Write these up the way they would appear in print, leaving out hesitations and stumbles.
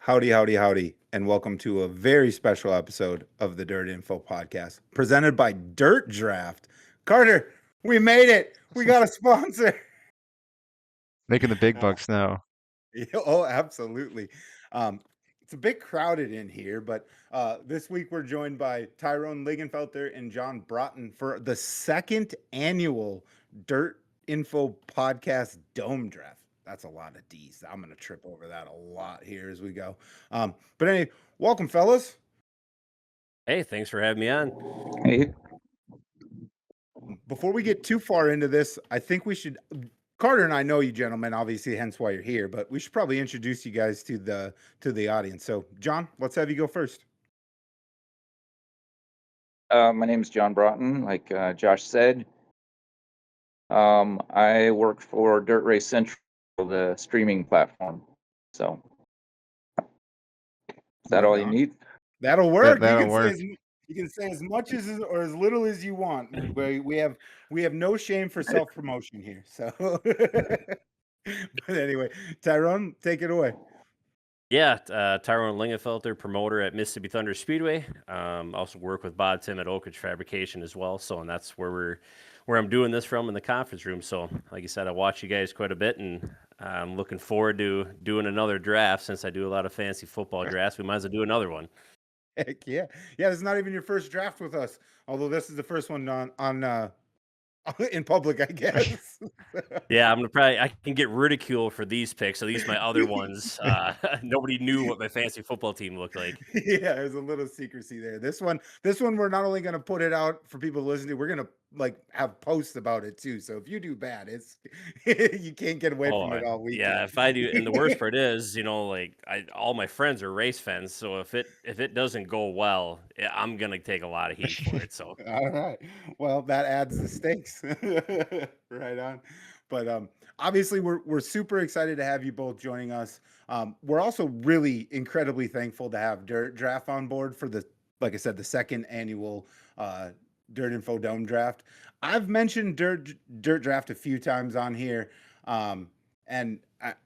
Howdy, howdy, howdy, and welcome to a very special episode of the DirtInfo podcast, presented by Dirt Draft. Carter, we made it. We got a sponsor. Making the big bucks now. Oh, absolutely. Um, it's a bit crowded in here, but this week we're joined by Tyrone Lingenfelter and John Broughton for the second annual Dirt Info podcast Dome Draft. That's a lot of D's. I'm going to trip over that a lot here as we go. But anyway, welcome, fellas. Hey, thanks for having me on. Hey, Before we get too far into this, I think we should. Carter and I know you gentlemen, obviously, hence why you're here. But we should probably introduce you guys to the audience. So, John, let's have you go first. My name is John Broughton, like Josh said. I work for Dirt Race Central, the streaming platform. So, is that all you need? That'll work. that'll work. You can say as much as or as little as you want. We have no shame for self promotion here. So, but anyway, Tyrone, take it away. Yeah, Tyrone Lingenfelter, promoter at Mississippi Thunder Speedway. Also work with Bod Tim at Oak Ridge Fabrication as well. So, and that's where I'm doing this from in the conference room. So, like you said, I watch you guys quite a bit, and I'm looking forward to doing another draft. Since I do a lot of fantasy football drafts, we might as well do another one. Heck yeah, yeah. This is not even your first draft with us, although this is the first one on in public, I guess. Yeah, I can get ridiculed for these picks. At least my other ones, nobody knew what my fantasy football team looked like. Yeah, there's a little secrecy there. This one, we're not only going to put it out for people to listen to, we're going to like have posts about it too. So if you do bad, it's you can't get away from it all weekend. Yeah, if I do, and the worst part is, all my friends are race fans, so if it doesn't go well, I'm gonna take a lot of heat for it. So All right. Well, that adds the stakes. Right on. But obviously we're super excited to have you both joining us. We're also really incredibly thankful to have Dirt Draft on board for like I said, the second annual Dirt Info Dome Draft. I've mentioned Dirt Draft a few times on here. And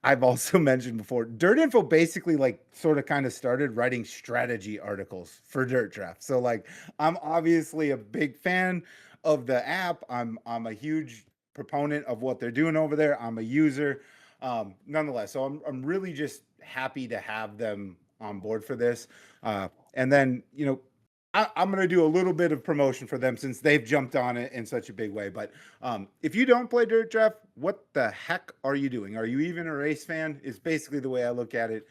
I've also mentioned before, Dirt Info basically like sort of kind of started writing strategy articles for Dirt Draft. So like I'm obviously a big fan of the app. I'm a huge proponent of what they're doing over there. I'm a user. Nonetheless, so I'm really just happy to have them on board for this. And then, I'm going to do a little bit of promotion for them since they've jumped on it in such a big way. But if you don't play Dirt Draft, what the heck are you doing? Are you even a race fan? Is basically the way I look at it.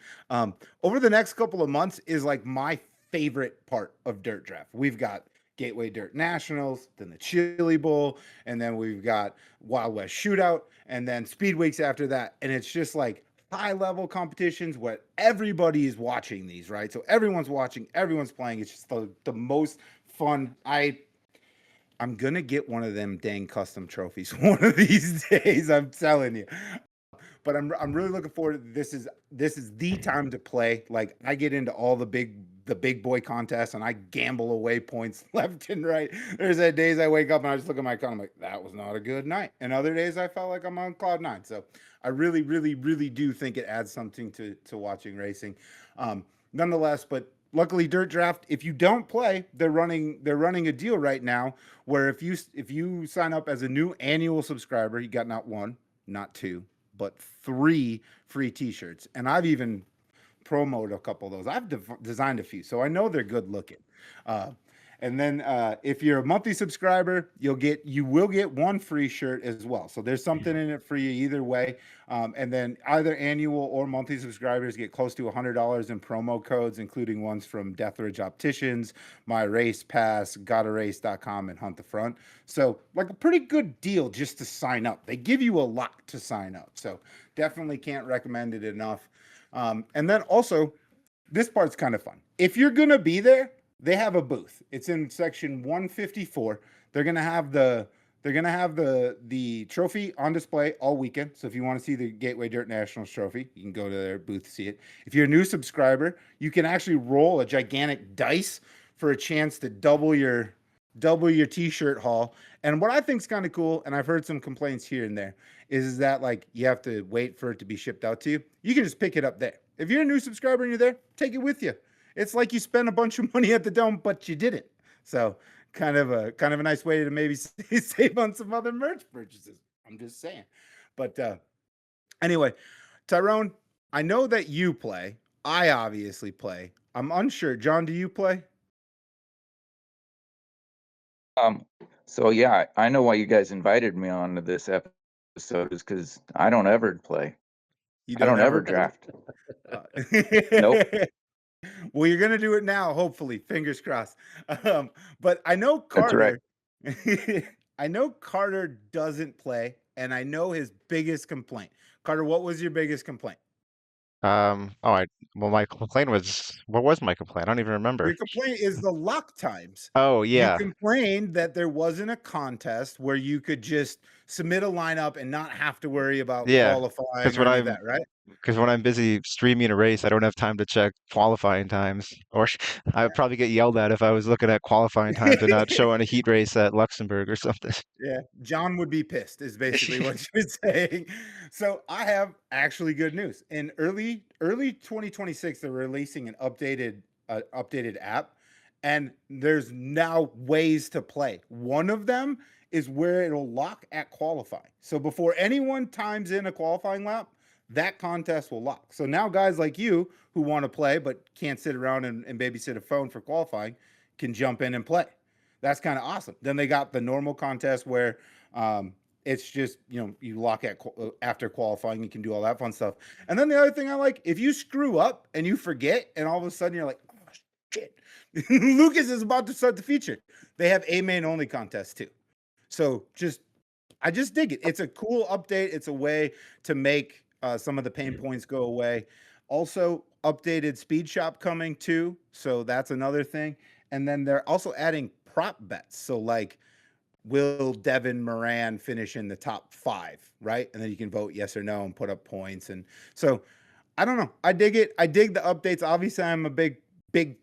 Over the next couple of months is like my favorite part of Dirt Draft. We've got Gateway Dirt Nationals, then the Chili Bowl, and then we've got Wild West Shootout, and then Speed Weeks after that. And it's just like high level competitions where everybody is watching these, right? So everyone's watching, everyone's playing. It's just the most fun. I'm gonna get one of them dang custom trophies one of these days. I'm telling you. But I'm really looking forward to this is the time to play. Like I get into all the big boy contests and I gamble away points left and right. There's days I wake up and I just look at my account. I'm like, that was not a good night. And other days I felt like I'm on cloud nine. So I really, really, really do think it adds something to watching racing. Nonetheless, but luckily Dirt Draft, if you don't play, they're running a deal right now where if you sign up as a new annual subscriber, you got not one, not two, but 3 free t-shirts. And I've even promoted a couple of those. I've designed a few, so I know they're good looking. And then if you're a monthly subscriber, you will get 1 free shirt as well. So there's something in it for you either way. And then either annual or monthly subscribers get close to $100 in promo codes, including ones from Deathridge Opticians, My Race Pass, GottaRace.com, and Hunt the Front. So like a pretty good deal just to sign up. They give you a lot to sign up. So definitely can't recommend it enough. And then also, this part's kind of fun. If you're going to be there, they have a booth. It's in section 154. They're gonna have the trophy on display all weekend. So if you want to see the Gateway Dirt Nationals trophy, you can go to their booth to see it. If you're a new subscriber, you can actually roll a gigantic dice for a chance to double your t-shirt haul. And what I think is kind of cool, and I've heard some complaints here and there, is that like you have to wait for it to be shipped out to you. You can just pick it up there. If you're a new subscriber and you're there, take it with you. It's like you spent a bunch of money at the dome, but you didn't. So kind of a nice way to maybe save on some other merch purchases. I'm just saying. But anyway, Tyrone, I know that you play. I obviously play. I'm unsure. John, do you play? So yeah, I know why you guys invited me on to this episode is because I don't ever play. You I don't ever play? draft. Uh, Nope. Well, you're gonna do it now, hopefully. Fingers crossed. But I know That's right. Carter. I know Carter doesn't play, and I know his biggest complaint. Carter, what was your biggest complaint? Well, my complaint was, what was my complaint? I don't even remember. Your complaint is the lock times. Oh, You yeah. complained that there wasn't a contest where you could just submit a lineup and not have to worry about Yeah, qualifying 'cause or when any of I'm that, right? because when I'm busy streaming a race, I don't have time to check qualifying times. Or I would probably get yelled at if I was looking at qualifying times and not showing a heat race at Luxembourg or something. Yeah, John would be pissed, is basically what you're saying. So I have actually good news. In early 2026, they're releasing an updated app, and there's now ways to play. One of them is where it'll lock at qualifying. So before anyone times in a qualifying lap, that contest will lock. So now guys like you who want to play but can't sit around and babysit a phone for qualifying can jump in and play. That's kind of awesome. Then they got the normal contest where it's just, you lock at after qualifying, you can do all that fun stuff. And then the other thing I like, if you screw up and you forget, and all of a sudden you're like, oh shit, Lucas is about to start the feature. They have a main only contest too. So I just dig it. It's a cool update. It's a way to make some of the pain points go away. Also, updated speed shop coming too. So that's another thing. And then they're also adding prop bets. So like, will Devin Moran finish in the top 5, right? And then you can vote yes or no and put up points. And so I don't know. I dig it. I dig the updates. Obviously, I'm a big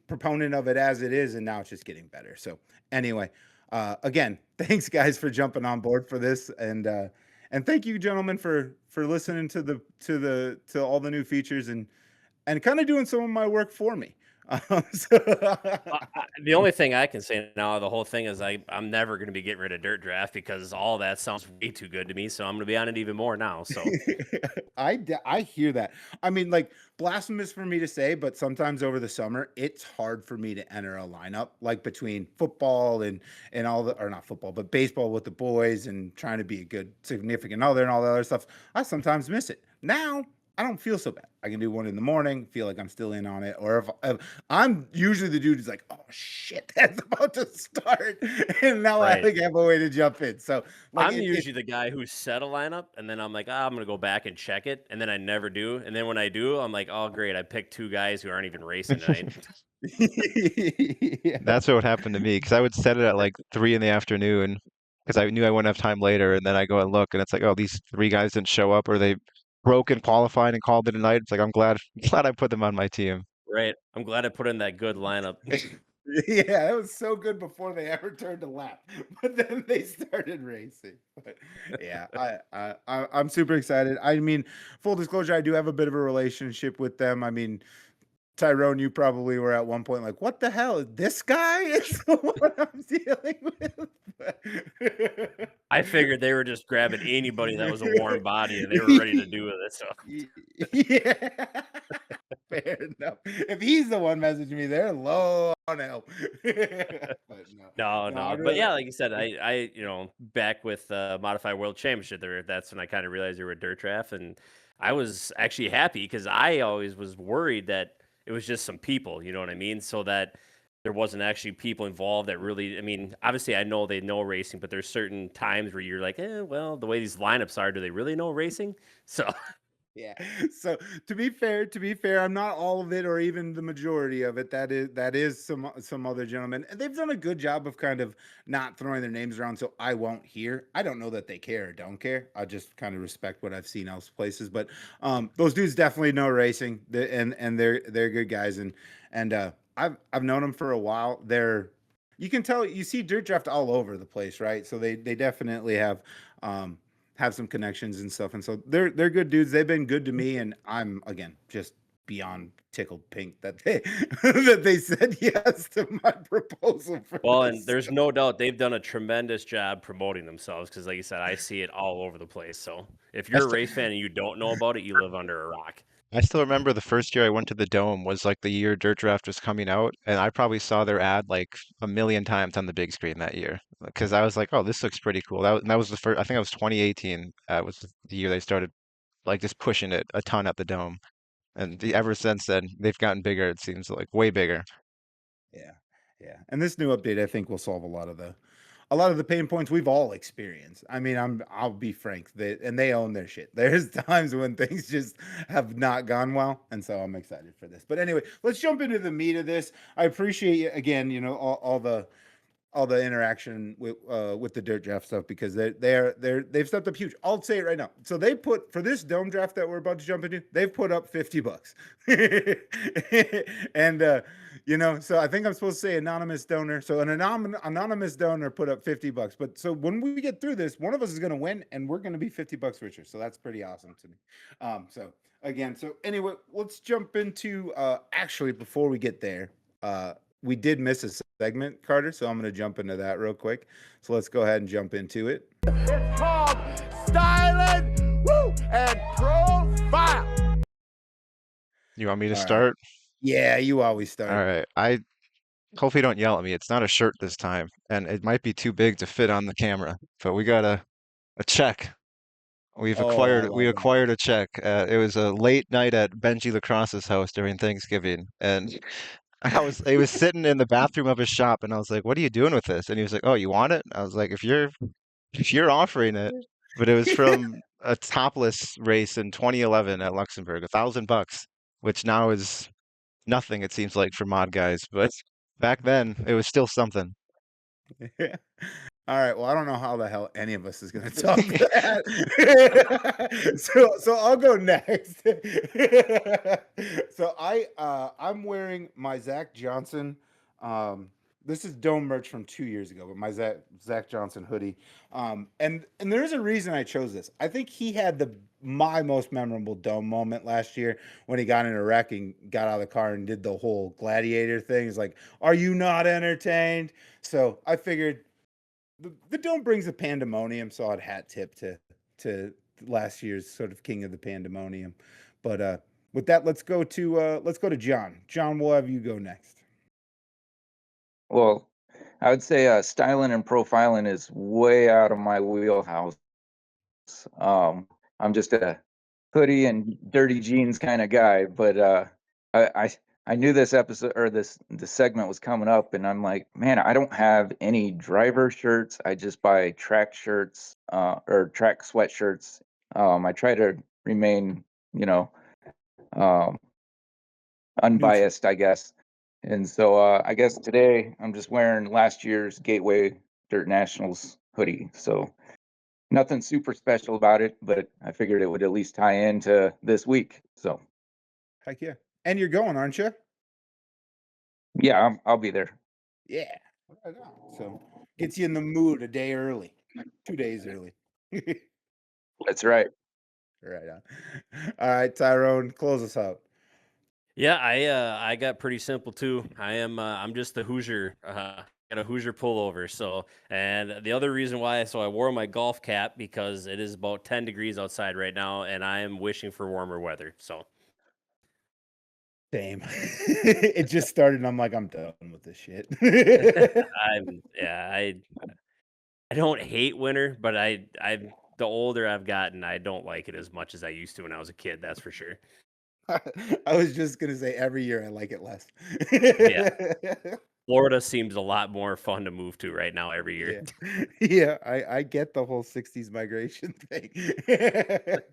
proponent of it as it is, and now it's just getting better. So anyway, again, thanks guys for jumping on board for this, and thank you gentlemen for listening to all the new features and kind of doing some of my work for me. The only thing I can say now, the whole thing is I'm never going to be getting rid of Dirt Draft because all that sounds way too good to me. So I'm going to be on it even more now. So I hear that. I mean, like, blasphemous for me to say, but sometimes over the summer, it's hard for me to enter a lineup, like between football and all the, or not football, but baseball with the boys and trying to be a good significant other and all that other stuff. I sometimes miss it. Now I don't feel so bad. I can do one in the morning, feel like I'm still in on it. Or if I'm usually the dude who's like, oh shit, that's about to start. And now I Right. have a way to jump in. So like, I'm usually the guy who set a lineup and then I'm like, I'm going to go back and check it. And then I never do. And then when I do, I'm like, oh, great. I picked 2 guys who aren't even racing tonight. Yeah. That's what happened to me because I would set it at like 3 in the afternoon because I knew I wouldn't have time later, and then I go and look, and it's like, oh, these 3 guys didn't show up, or they broke in qualifying and called it a night. It's like I'm glad I put them on my team. Right. I'm glad I put in that good lineup. Yeah, it was so good before they ever turned a lap, but then they started racing. But yeah, I'm super excited. I mean, full disclosure, I do have a bit of a relationship with them. I mean, Tyrone, you probably were at one point like, "What the hell? This guy is the one I'm dealing with." I figured they were just grabbing anybody that was a warm body and they were ready to do with it. So Yeah, fair enough. If he's the one messaging me, they're low on help. But no. But yeah, like you said, I back with Modified World Championship there, that's when I kind of realized they were a dirt draft, and I was actually happy because I always was worried that it was just some people, you know what I mean? So that there wasn't actually people involved that really, I mean, obviously I know they know racing, but there's certain times where you're like, well, the way these lineups are, do they really know racing? So yeah. So to be fair, I'm not all of it or even the majority of it. That is some other gentlemen. And they've done a good job of kind of not throwing their names around, so I won't hear. I don't know that they care or don't care. I just kind of respect what I've seen else places. But those dudes definitely know racing, and they're good guys. And I've known them for a while. You can tell, you see dirt draft all over the place, right? So they definitely have some connections and stuff, and so they're good dudes. They've been good to me, and I'm again just beyond tickled pink that they that they said yes to my proposal for Well, this. and there's no doubt they've done a tremendous job promoting themselves because, like you said, I see it all over the place. So if I you're a still, race fan and you don't know about it, you live under a rock. I still remember the first year I went to the Dome was like the year Dirt Draft was coming out, and I probably saw their ad like a million times on the big screen that year because I was like, oh, this looks pretty cool. That was the first. I think it was 2018. Was the year they started like just pushing it a ton at the Dome, and ever since then they've gotten bigger. It seems like way bigger. Yeah, yeah. And this new update, I think, will solve a lot of the pain points we've all experienced. I mean, I'll be frank, they own their shit. There's times when things just have not gone well, and so I'm excited for this. But anyway, let's jump into the meat of this. I appreciate again, all the interaction with the dirt draft stuff because they've stepped up huge. I'll say it right now. So they put for this dome draft that we're about to jump into, they've put up $50, and so I think I'm supposed to say anonymous donor. So an anonymous donor put up $50, but so when we get through this, one of us is going to win, and we're going to be $50 richer. So that's pretty awesome to me. So anyway, let's jump into actually before we get there. We did miss a segment, Carter, so I'm going to jump into that real quick. So let's go ahead and jump into it. It's called Stylin and Profile. You want me to All right. start? Yeah, you always start. All right. I hopefully don't yell at me. It's not a shirt this time, and it might be too big to fit on the camera, but we got a check. We I love acquired a check. It was a late night at Benji Lacrosse's house during Thanksgiving, and he was sitting in the bathroom of his shop, and I was like, "What are you doing with this?" And he was like, "Oh, you want it?" I was like, if you're offering it," but it was from a topless race in 2011 at Luxembourg, $1,000, which now is nothing, it seems like, for mod guys, but back then it was still something. it. All right. Well, I don't know how the hell any of us is going to top that. so I'll go next. I'm wearing my Zach Johnson. This is dome merch from 2 years ago, but my Zach Johnson hoodie. And there's a reason I chose this. I think he had my most memorable dome moment last year when he got in a wreck and got out of the car and did the whole gladiator thing. It's like, are you not entertained? So I figured the dome brings a pandemonium, so I'd hat tip to last year's sort of king of the pandemonium. But with that, let's go to John. John, we'll have you go next. Well, I would say styling and profiling is way out of my wheelhouse. I'm just a hoodie and dirty jeans kind of guy, but I knew this episode or this segment was coming up, and I'm like, man, I don't have any driver shirts. I just buy track shirts or track sweatshirts. I try to remain, unbiased, I guess. And so I guess today I'm just wearing last year's Gateway Dirt Nationals hoodie. So nothing super special about it, but I figured it would at least tie into this week. So Heck yeah. And you're going, aren't you? yeah, I'll be there. Yeah. Right on. So gets you in the mood a day early, 2 days early. That's right. Right on. All right, Tyrone, close us out. Yeah, I got pretty simple too. I'm just the Hoosier. Got a Hoosier pullover. So, and the other reason why, so I wore my golf cap because it is about 10 degrees outside right now, and I am wishing for warmer weather. So, Same. It just started, and I'm like, I'm done with this shit. I don't hate winter, but the older I've gotten, I don't like it as much as I used to when I was a kid. That's for sure. I was just gonna say every year I like it less. Yeah. Florida seems a lot more fun to move to right now every year. Yeah, I get the whole 60s migration thing.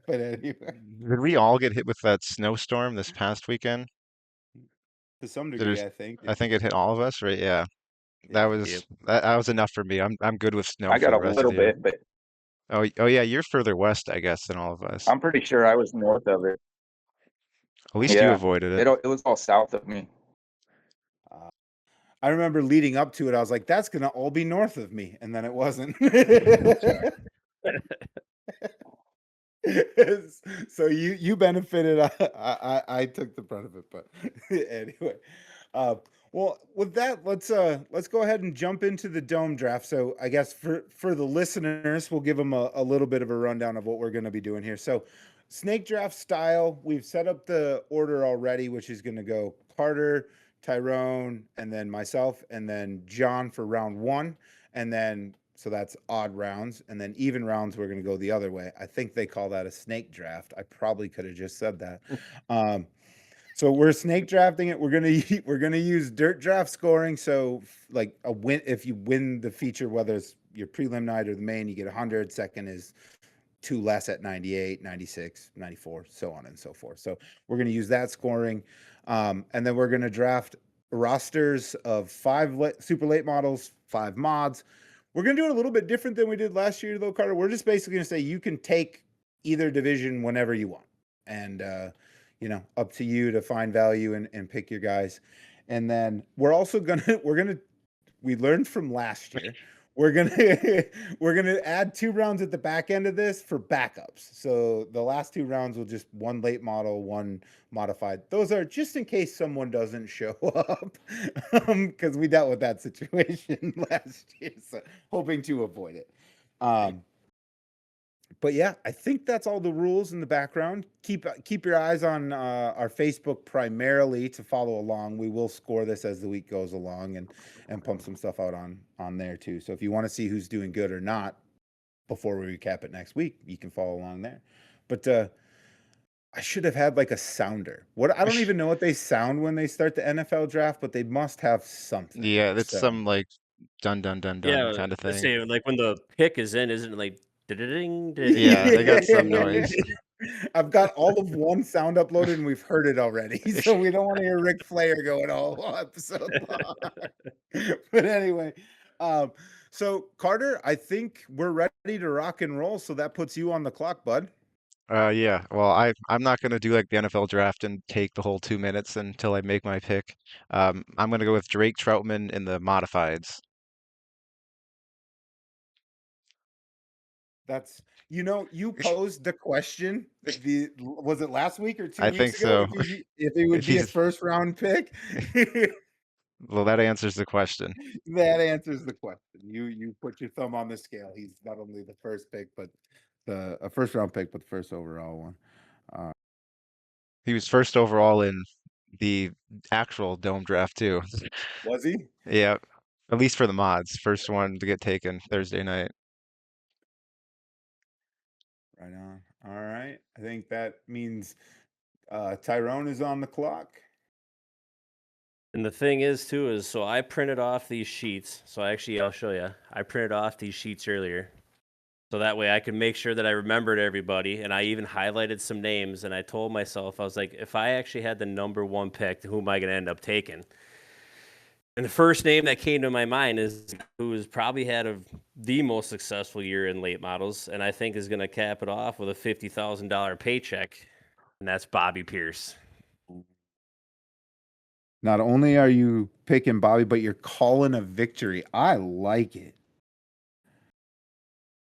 But anyway, Did we all get hit with that snowstorm this past weekend? to some Did degree, it, I think. I think it hit all of us, right? Yeah. Yeah. Yep. That was enough for me. I'm good with snow I for got the a rest of little the year. bit, but Oh yeah, you're further west, I guess, than all of us. I'm pretty sure I was north of it. At least you Yeah, avoided it was all south of me. I remember leading up to it, I was like, that's gonna all be north of me, and then it wasn't. So you benefited. I took the brunt of it, but anyway. Uh, well, with that, let's go ahead and jump into the dome draft. So I guess for the listeners, we'll give them a little bit of a rundown of what we're going to be doing here. So snake draft style, we've set up the order already, which is going to go Carter, Tyrone, and then myself, and then John for round one, and then so that's odd rounds, and then even rounds we're going to go the other way. I think they call that a snake draft. I probably could have just said that. So we're snake drafting it. We're gonna use dirt draft scoring. So like a win, if you win the feature, whether it's your prelim night or the main, you get 100. Second is 2 less at 98, 96, 94, so on and so forth. So we're going to use that scoring. And then we're going to draft rosters of 5 super late models, 5 mods. We're going to do it a little bit different than we did last year, though, Carter. We're just basically going to say you can take either division whenever you want. And, up to you to find value and pick your guys. And then we're also we learned from last year. We're gonna add 2 rounds at the back end of this for backups. So the last 2 rounds will just 1 late model, 1 modified. Those are just in case someone doesn't show up, because we dealt with that situation last year. So hoping to avoid it. But yeah, I think that's all the rules in the background. Keep your eyes on our Facebook primarily to follow along. We will score this as the week goes along and pump some stuff out on there too. So if you want to see who's doing good or not before we recap it next week, you can follow along there. But I should have had like a sounder. I don't even know what they sound when they start the NFL draft, but they must have something. Yeah, it's some like dun dun dun dun kind of let's thing. say like when the pick is in, isn't it like ding? Yeah, they got some noise. I've got all of one sound uploaded and we've heard it already. So we don't want to hear Ric Flair going all episode long. But anyway, so Carter, I think we're ready to rock and roll. So that puts you on the clock, bud. Yeah. Well, I'm not gonna do like the NFL draft and take the whole 2 minutes until I make my pick. I'm gonna go with Drake Troutman in the modifieds. That's you posed the question. Was it last week or 2 I weeks think ago? so. If it would If be a he's first round pick. well, that answers the question. That answers the question. You put your thumb on the scale. He's not only the first pick, but a first round pick, but the first overall one. He was first overall in the actual dome draft too. Was he? Yeah, at least for the mods. First one to get taken Thursday night. Right on. All right. I think that means Tyrone is on the clock. And the thing is, too, is so I printed off these sheets. So I'll show you. I printed off these sheets earlier. So that way I could make sure that I remembered everybody. And I even highlighted some names. And I told myself, I was like, if I actually had the number 1 pick, who am I going to end up taking? And the first name that came to my mind is who has probably had the most successful year in late models. And I think is going to cap it off with a $50,000 paycheck. And that's Bobby Pierce. Not only are you picking Bobby, but you're calling a victory. I like it.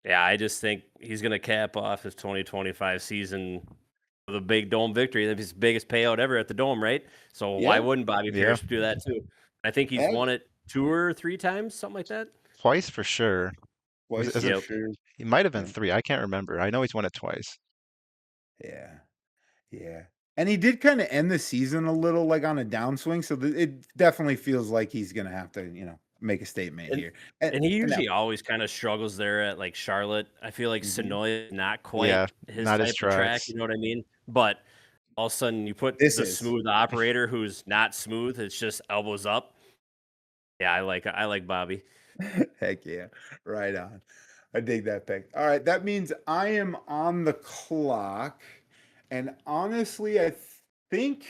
Yeah, I just think he's going to cap off his 2025 season with a big dome victory. That's his biggest payout ever at the dome, right? So why wouldn't Bobby Pierce do that too? I think he's won it 2 or 3 times, something like that. Twice for sure. Twice Is it, sure. He might have been 3. I can't remember. I know he's won it twice. Yeah. Yeah. And he did kind of end the season a little like on a downswing. So it definitely feels like he's going to have to, make a statement here. And he usually always kind of struggles there at like Charlotte. I feel like Sonoy is not quite his not type his of track, tracks. you know what I mean? But all of a sudden you put the smooth operator who's not smooth, it's just elbows up. Yeah, I like Bobby. Heck yeah. Right on. I dig that pick. All right. That means I am on the clock. And honestly, I think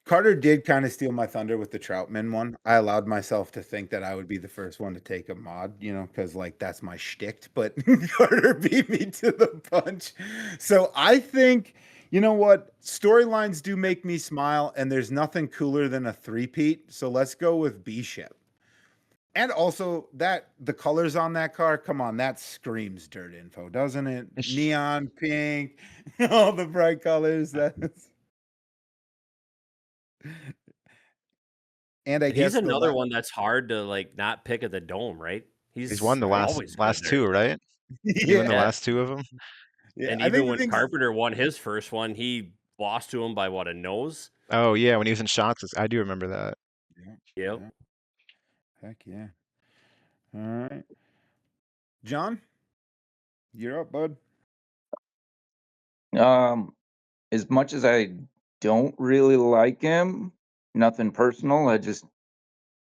Carter did kind of steal my thunder with the Troutman one. I allowed myself to think that I would be the first one to take a mod, because like that's my shtick. But Carter beat me to the punch. So I think, you know what? Storylines do make me smile, and there's nothing cooler than a three-peat. So let's go with B-Ship. And also that the colors on that car, come on, that screams Dirt Info, doesn't it? Neon pink, all the bright colors. That's and I And he's guess the another one that's hard to like not pick at the Dome, right? He's won the always good last there. two, right? He won the yeah, last two of them. yeah. And I think even the when thing's Carpenter won his first one, he lost to him by what, a nose? Oh yeah, when he was in shocks, I do remember that. yeah, Yep. yeah. Heck yeah. All right. John, you're up, bud. As much as I don't really like him, nothing personal. I just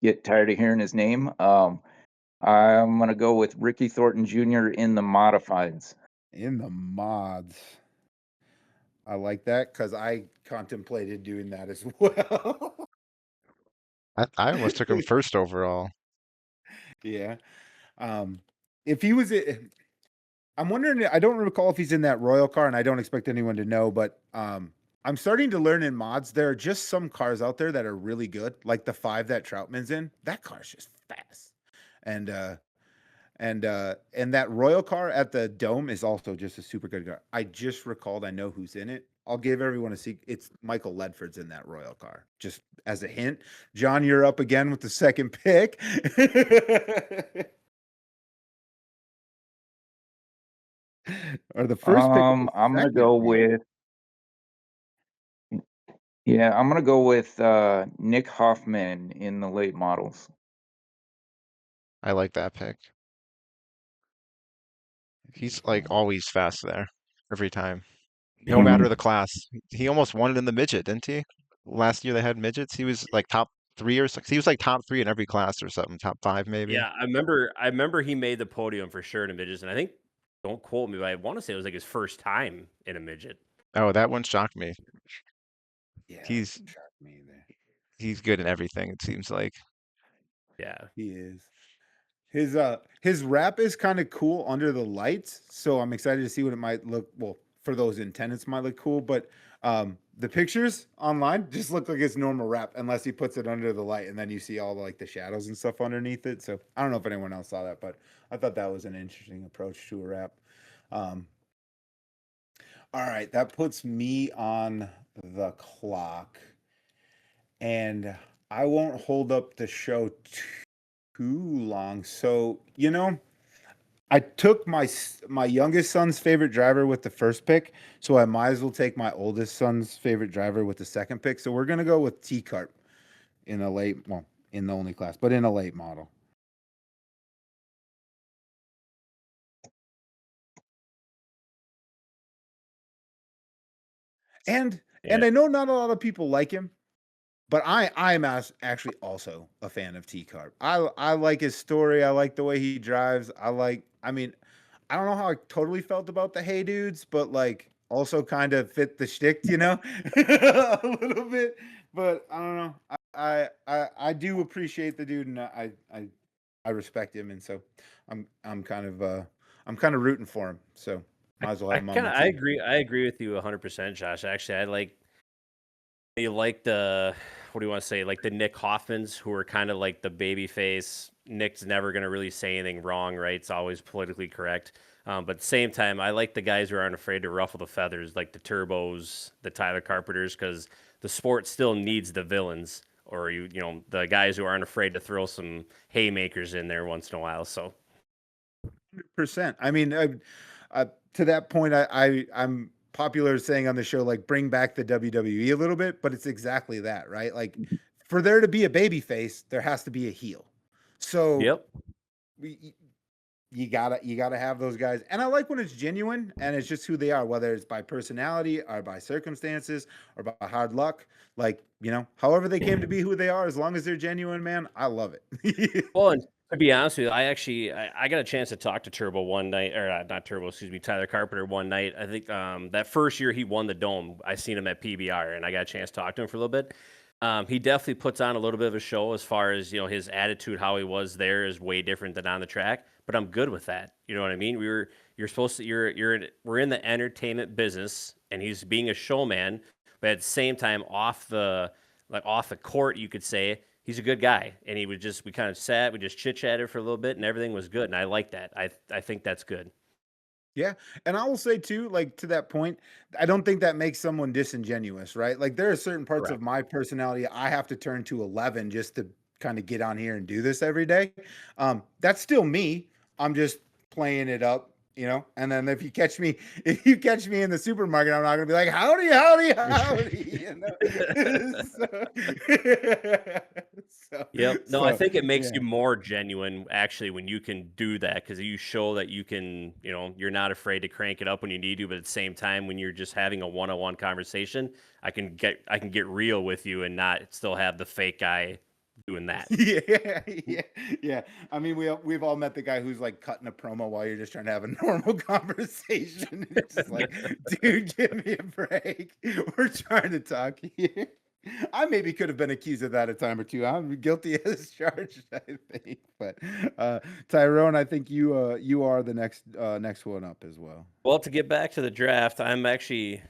get tired of hearing his name. I'm gonna go with Ricky Thornton Jr. in the modifieds. In the mods. I like that because I contemplated doing that as well. I almost took him first overall. Yeah. If he was, I'm wondering. I don't recall if he's in that Royal car, and I don't expect anyone to know. But I'm starting to learn in mods. There are just some cars out there that are really good, like the 5 that Troutman's in. That car's just fast, and that Royal car at the Dome is also just a super good car. I just recalled. I know who's in it. I'll give everyone a secret. It's Michael Ledford's in that Royal car. Just as a hint, John, you're up again with the second pick. Or the first pick. Of the I'm gonna second go pick. with I'm gonna go with Nick Hoffman in the late models. I like that pick. He's like always fast there every time, no matter the class. He almost won it in the midget, didn't he? Last year they had midgets. He was like top 3 or 6. He was like top 3 in every class or something, top 5 maybe. Yeah, I remember he made the podium for sure in a midget, and I think, don't quote me, but I want to say it was like his first time in a midget. Oh, that one shocked me. Yeah, He's shocked me there. he's good in everything, it seems like. Yeah. He is. His wrap is kind of cool under the lights, so I'm excited to see what it might look. Well, for those intendants, might look cool, but the pictures online just look like it's normal wrap unless he puts it under the light, and then you see all like the shadows and stuff underneath it. So I don't know if anyone else saw that, but I thought that was an interesting approach to a wrap. All right, that puts me on the clock, and I won't hold up the show too long. So, I took my youngest son's favorite driver with the first pick, so I might as well take my oldest son's favorite driver with the second pick. So we're gonna go with T-Carp in in the only class, but in a late model. And Yeah. I know not a lot of people like him, but I'm actually also a fan of T-Carp. I like his story. I like the way he drives. I mean, I don't know how I totally felt about the Hey Dudes, but like also kind of fit the shtick, a little bit. But I don't know. I do appreciate the dude, and I respect him, and so I'm kind of rooting for him. So might as well have him on my I team. agree with you 100%, Josh. Actually, you like the, what do you want to say? Like the Nick Hoffmans, who are kind of like the baby face. Nick's never going to really say anything wrong, right? It's always politically correct. But at the same time, I like the guys who aren't afraid to ruffle the feathers, like the Turbos, the Tyler Carpenters, because the sport still needs the villains, or the guys who aren't afraid to throw some haymakers in there once in a while. So 100%. I mean, to that point, I'm popular saying on the show, like, bring back the WWE a little bit, but it's exactly that, right? Like, for there to be a baby face, there has to be a heel. So yep. you gotta have those guys. And I like when it's genuine and it's just who they are, whether it's by personality or by circumstances or by hard luck. Like, however they came to be who they are, as long as they're genuine, man, I love it. Well, and to be honest with you, I got a chance to talk to Turbo one night, or not Turbo, excuse me, Tyler Carpenter one night. I think that first year he won the Dome, I seen him at PBR, and I got a chance to talk to him for a little bit. He definitely puts on a little bit of a show as far as his attitude, how he was there is way different than on the track. But I'm good with that. You know what I mean? We're in the entertainment business, and he's being a showman, but at the same time off the court, you could say, he's a good guy, and we kind of sat, we just chit chatted for a little bit, and everything was good, and I like that. I think that's good. Yeah. And I will say too, like to that point, I don't think that makes someone disingenuous, right? Like there are certain parts of Correct. my personality I have to turn to 11 just to kind of get on here and do this every day. That's still me. I'm just playing it up, you know. And then if you catch me in the supermarket, I'm not gonna be like, howdy, howdy, howdy. You know? Yep. No, I think it makes yeah. you more genuine actually when you can do that, because you show that you can, you're not afraid to crank it up when you need to, but at the same time, when you're just having a one-on-one conversation, I can get real with you and not still have the fake guy doing that. Yeah. I mean, we've all met the guy who's like cutting a promo while you're just trying to have a normal conversation. It's just like, dude, give me a break. We're trying to talk here. I maybe could have been accused of that a time or two. I'm guilty as charged, I think. But Tyrone, I think you are the next one up as well. Well, to get back to the draft, I'm actually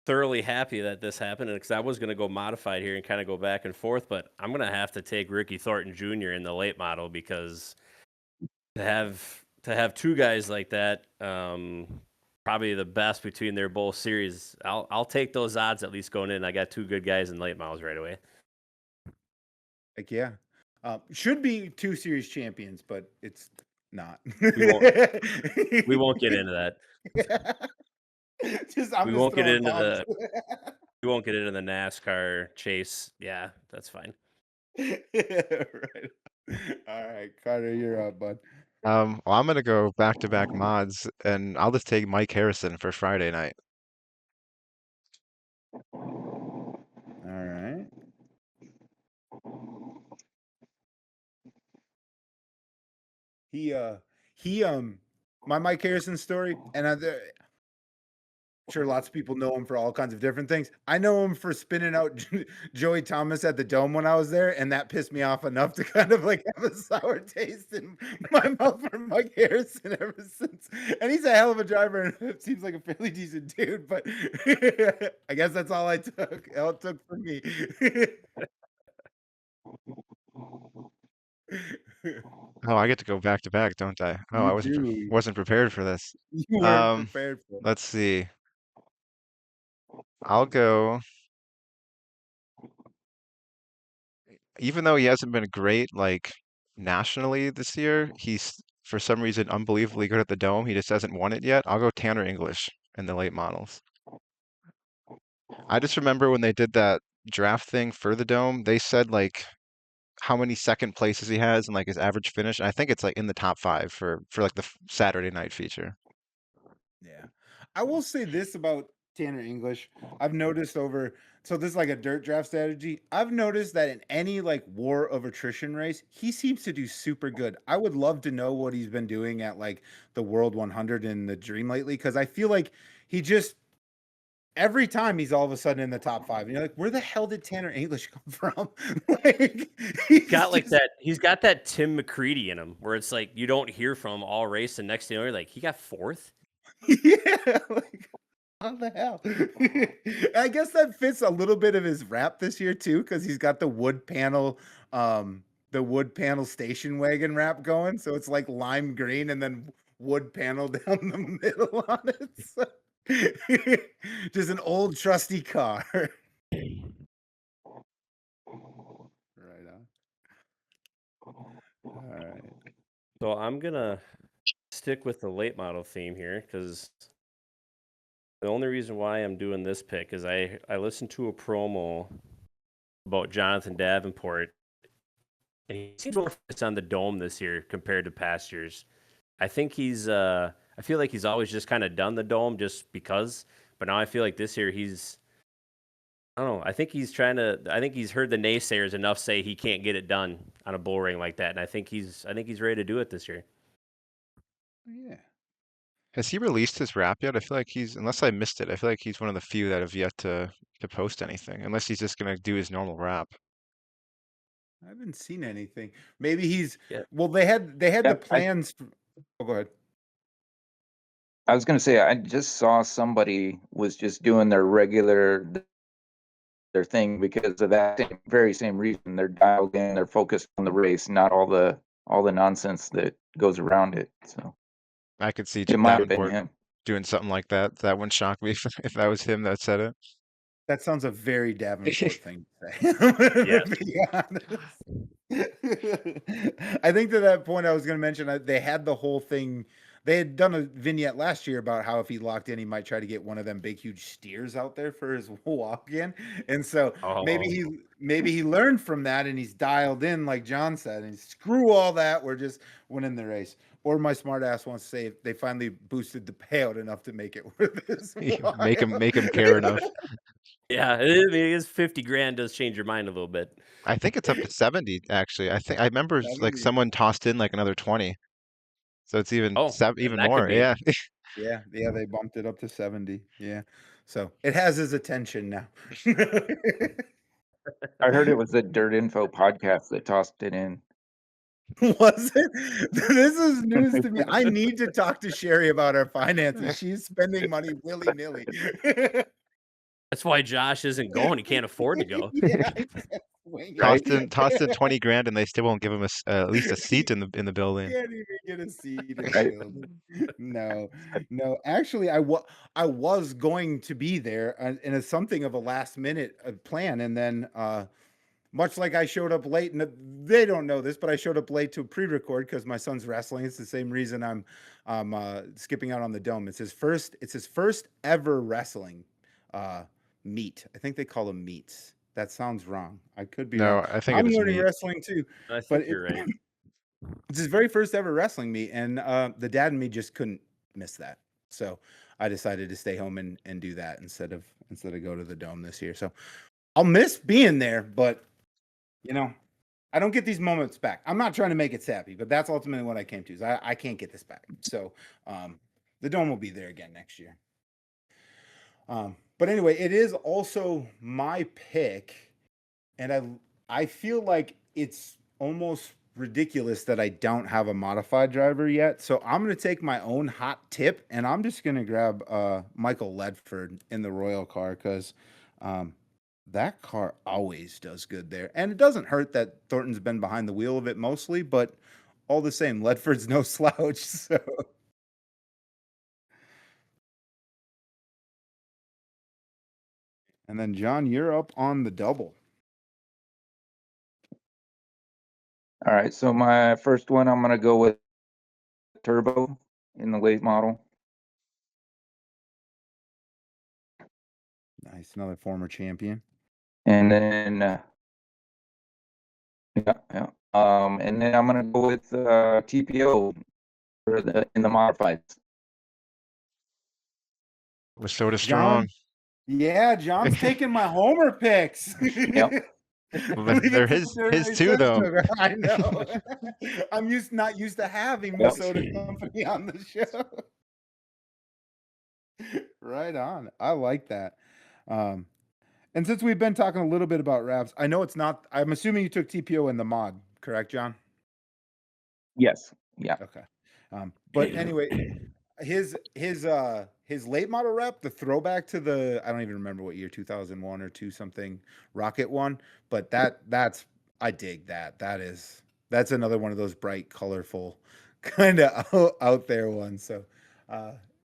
thoroughly happy that this happened, because I was going to go modified here and kind of go back and forth, but I'm going to have to take Ricky Thornton Jr. in the late model, because to have two guys like that, probably the best between their both series. I'll take those odds at least going in. I got two good guys in late models right away. Like, yeah. Should be 2 series champions, but it's not. We won't get into that. We won't get into the NASCAR chase. Yeah, that's fine. Right. All right, Carter, you're up, bud. Well, I'm gonna go back-to-back mods, and I'll just take Mike Harrison for Friday night. All right. My Mike Harrison story, and I'm sure lots of people know him for all kinds of different things. I know him for spinning out Joey Thomas at the Dome when I was there, and that pissed me off enough to kind of like have a sour taste in my mouth for Mike Harrison ever since. And he's a hell of a driver, and it seems like a fairly decent dude, but I guess that's all it took for me. Oh, I get to go back-to-back, don't I? Oh, You I do. wasn't prepared for this. You weren't prepared for it. Let's see. I'll go. Even though he hasn't been great, like nationally this year, he's for some reason unbelievably good at the Dome. He just hasn't won it yet. I'll go Tanner English in the late models. I just remember when they did that draft thing for the Dome, they said like how many second places he has and like his average finish. And I think it's like in the top 5 for like the Saturday night feature. Yeah. I will say this about Tanner English. I've noticed so this is like a dirt draft strategy. I've noticed that in any like war of attrition race, he seems to do super good. I would love to know what he's been doing at like the World 100 and the Dream lately, because I feel like he just every time he's all of a sudden in the top 5, and you're like, where the hell did Tanner English come from? Like He's got that Tim McCready in him, where it's like you don't hear from him all race, and next thing you know, you're like, he got 4th. Yeah, like how the hell? I guess that fits a little bit of his rap this year too, because he's got the wood panel station wagon wrap going. So it's like lime green and then wood panel down the middle on it. So, just an old trusty car. Right on. All right. So I'm gonna stick with the late model theme here, because the only reason why I'm doing this pick is I listened to a promo about Jonathan Davenport, and he seems more focused on the Dome this year compared to past years. I think I feel like he's always just kind of done the Dome just because, but now I feel like this year I don't know. I think he's heard the naysayers enough say he can't get it done on a bull ring like that, and I think he's ready to do it this year. Yeah. Has he released his rap yet? I feel like unless I missed it, I feel like he's one of the few that have yet to post anything, unless he's just gonna do his normal rap. I haven't seen anything. Maybe Yeah. well, they had the plans. Oh, go ahead. I was going to say, I just saw somebody was just doing their regular their thing because of that very same reason. They're dialed in, they're focused on the race, not all the nonsense that goes around it. So I could see it might have been Davenport him. doing something like that. That wouldn't shock me if that was him that said it. That sounds a very Davenport thing to say. I'm gonna Yes. be honest. I think to that point I was going to mention they had the whole thing. They had done a vignette last year about how if he locked in, he might try to get one of them big, huge steers out there for his walk in. And so maybe he learned from that and he's dialed in, like John said, and screw all that. We're just winning the race. Or my smart ass wants to say they finally boosted the payout enough to make it worth his while. make him care enough. Yeah, I mean, it's 50 grand does change your mind a little bit. I think it's up to 70 actually. I remember like 70. someone tossed in like another 20. So it's even Oh, then even that could more. be. Yeah. Yeah, they bumped it up to 70. Yeah. So it has his attention now. I heard it was the DirtInfo podcast that tossed it in. Was it? This is news to me. I need to talk to Sherry about our finances. She's spending money willy-nilly. That's why Josh isn't going. He can't afford to go. Yeah, I can't swing Right? it. Tossed in 20 grand and they still won't give him at least a seat in the building. Can't even get a seat in the Right. building. No. Actually, I was going to be there, and it's something of a last minute plan. And then, much like I showed up late, and they don't know this, but I showed up late to pre-record because my son's wrestling. It's the same reason I'm skipping out on the dome. It's his first ever wrestling meet. I think they call them meets. That sounds wrong. I could be No, wrong. I think it I'm is learning meat. wrestling too. I But think you're right. it's his very first ever wrestling meet, and the dad and me just couldn't miss that. So I decided to stay home and do that instead of go to the dome this year. So I'll miss being there, but I don't get these moments back. I'm not trying to make it sappy, but that's ultimately what I came to. Is I can't get this back. So the dome will be there again next year. But anyway, it is also my pick, and I feel like it's almost ridiculous that I don't have a modified driver yet. So I'm going to take my own hot tip, and I'm just going to grab Michael Ledford in the Royal car because that car always does good there. And it doesn't hurt that Thornton's been behind the wheel of it mostly, but all the same, Ledford's no slouch. So. And then, John, you're up on the double. All right, so my first one, I'm gonna go with turbo in the late model. Nice, another former champion. And then, yeah. And then I'm gonna go with TPO in the modifieds. Was sort of strong. Yeah, John's taking my homer picks. Yep. Well, they're his too, though. I know. I'm not used to having Yep. Minnesota Company on the show. Right on. I like that. And since we've been talking a little bit about wraps, I know it's not. I'm assuming you took TPO in the mod, correct, John? Yes. Yeah. Okay. But anyway, his late model rep, the throwback to the, I don't even remember what year, 2001 or 2 something rocket one, but that's I dig that. That's another one of those bright, colorful kind of out there ones. So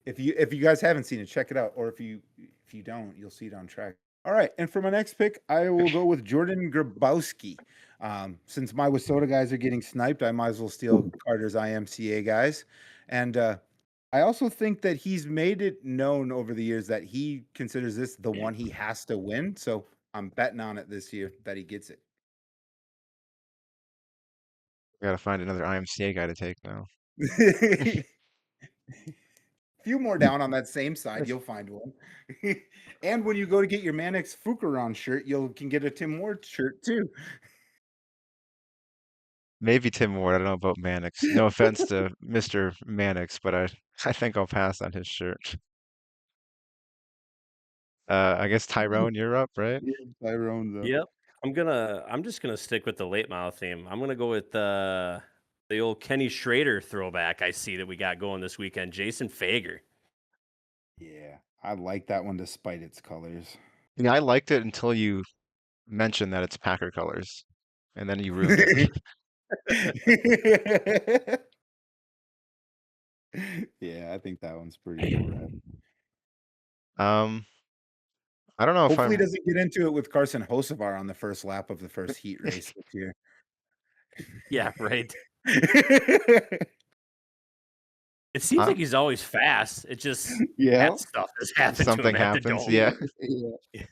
if you guys haven't seen it, check it out, or if you don't, you'll see it on track. All right, and for my next pick, I will go with Jordan Grabowski. Since my Wasota guys are getting sniped, I might as well steal Carter's IMCA guys. And I also think that he's made it known over the years that he considers this the one he has to win. So I'm betting on it this year that he gets it. We gotta find another IMCA guy to take now. Few more down on that same side, you'll find one. And when you go to get your Mannix Fukaron shirt, you can get a Tim Ward shirt too. Maybe Tim Ward. I don't know about Mannix. No offense to Mr. Mannix, but I think I'll pass on his shirt. I guess Tyrone, you're up, right? Tyrone's up. Yep. I'm just gonna stick with the late model theme. I'm gonna go with the old Kenny Schrader throwback I see that we got going this weekend. Jason Fager. Yeah, I like that one despite its colors. Yeah, I liked it until you mentioned that it's Packer colors, and then you ruined it. Yeah, I think that one's pretty cool, right? I don't know if Hopefully, he I'm. doesn't get into it with Carson Hocevar on the first lap of the first heat race this year. Yeah, right. It seems like he's always fast. It just Yeah. that stuff has happened to Something him at the happens. dome. Yeah. Yeah.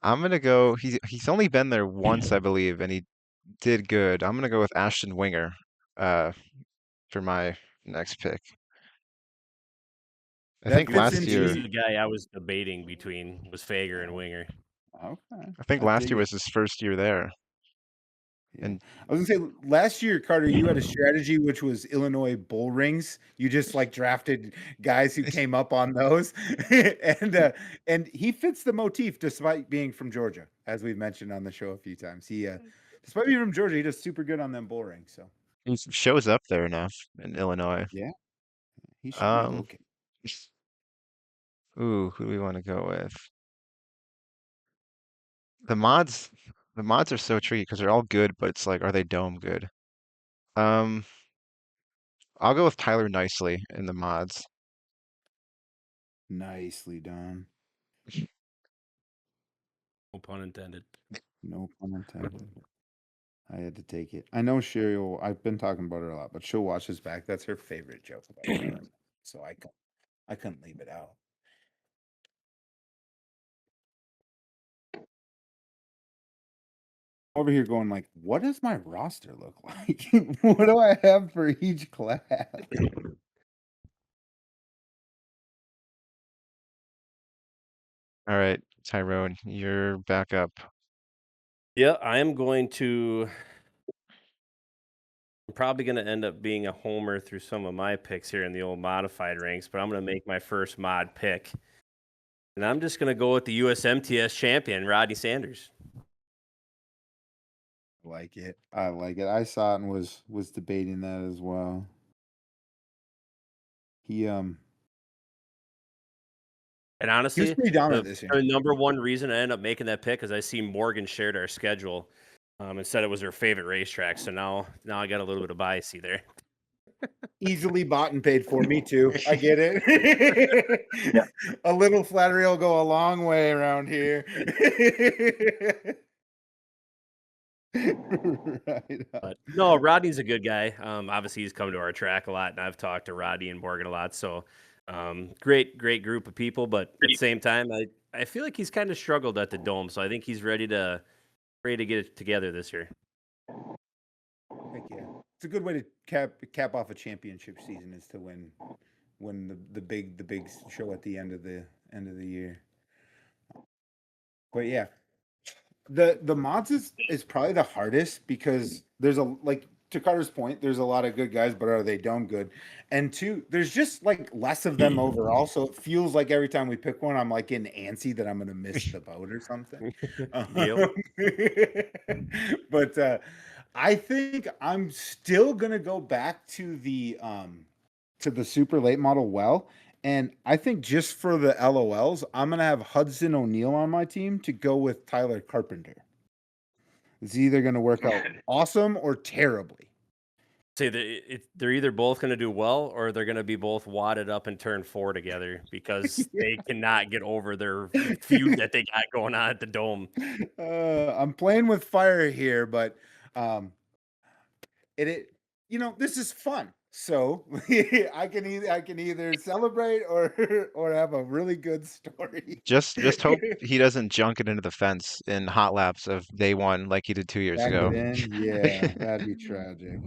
I'm gonna go. He's only been there once, I believe, and he did good. I'm gonna go with Ashton Winger, for my next pick. I That think fits last into He was year. the guy I was debating between was Fager and Winger. Okay. I think I last dig year it. was his first year there, Yeah. and I was gonna say last year, Carter, you had a strategy which was Illinois bull rings. You just like drafted guys who came up on those, and he fits the motif despite being from Georgia, as we've mentioned on the show a few times. He, despite being from Georgia, he does super good on them bull rings. So he shows up there enough in Illinois. yeah, he should be Um, okay. ooh, who do we want to go with? The mods, the mods are so tricky because they're all good, but it's like, are they dome good? Um, I'll go with Tyler Nicely in the mods. Nicely done. No pun intended. No pun intended. I had to take it. I know Sherry will, I've been talking about her a lot, but she'll watch this back. That's her favorite joke about Tyler. So I couldn't leave it out. Over here going like, what does my roster look like? What do I have for each class? All right, Tyrone, you're back up. Yeah, I am going to. I'm probably going to end up being a homer through some of my picks here in the old modified ranks, but I'm going to make my first mod pick. And I'm just going to go with the USMTS champion, Rodney Sanders. Like it. I like it. I saw it and was debating that as well. He And he was honestly, pretty dominant this year. the number one reason I ended up making that pick is I see Morgan shared our schedule and said it was her favorite racetrack. So now I got a little bit of bias there. Easily bought and paid for me too. I get it. Yeah. A little flattery will go a long way around here. Right on. But no, Rodney's a good guy. Obviously, he's come to our track a lot, and I've talked to Rodney and Morgan a lot. So, great group of people. But at the same time, I feel like he's kind of struggled at the Dome. So I think he's ready to get it together this year. Heck yeah. It's a good way to cap off a championship season is to win the big show at the end of the year. But yeah. The mods is probably the hardest because there's a, like to Carter's point, there's a lot of good guys, but are they dome good? And two, there's just like less of them overall. So it feels like every time we pick one, I'm like getting antsy that I'm gonna miss the boat or something. But I think I'm still gonna go back to the super late model well. And I think just for the LOLs, I'm gonna have Hudson O'Neal on my team to go with Tyler Carpenter. It's either gonna work out awesome or terribly. Say they're either both going to do well or they're going to be both wadded up in turn 4 together because they cannot get over their feud that they got going on at the Dome. I'm playing with fire here, but it this is fun. So I can either celebrate or have a really good story. Just hope he doesn't junk it into the fence in hot laps of day one like he did 2 years Back ago. it in, yeah, that'd be tragic.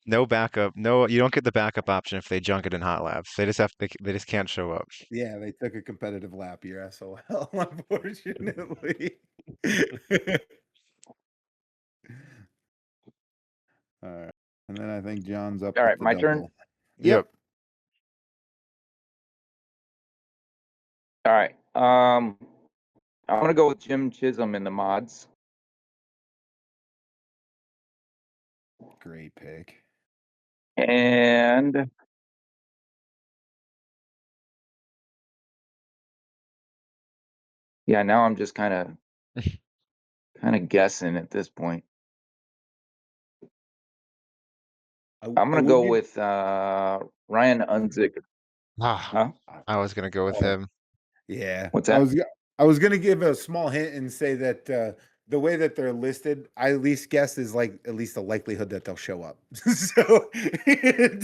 No backup. No, you don't get the backup option if they junk it in hot laps. They just can't show up. Yeah, they took a competitive lap year, SOL, unfortunately. All right. And then I think John's up. All with right, the my turn? double. Yep. All right. I'm gonna go with Jim Chisholm in the mods. Great pick. And Yeah, now I'm just kind of guessing at this point. I'm I gonna will go give- with Ryan Unzicker. Ah, Huh? I was gonna go with him. Yeah, What's that? I was gonna give a small hint and say that the way that they're listed, I at least guess is like at least the likelihood that they'll show up. So take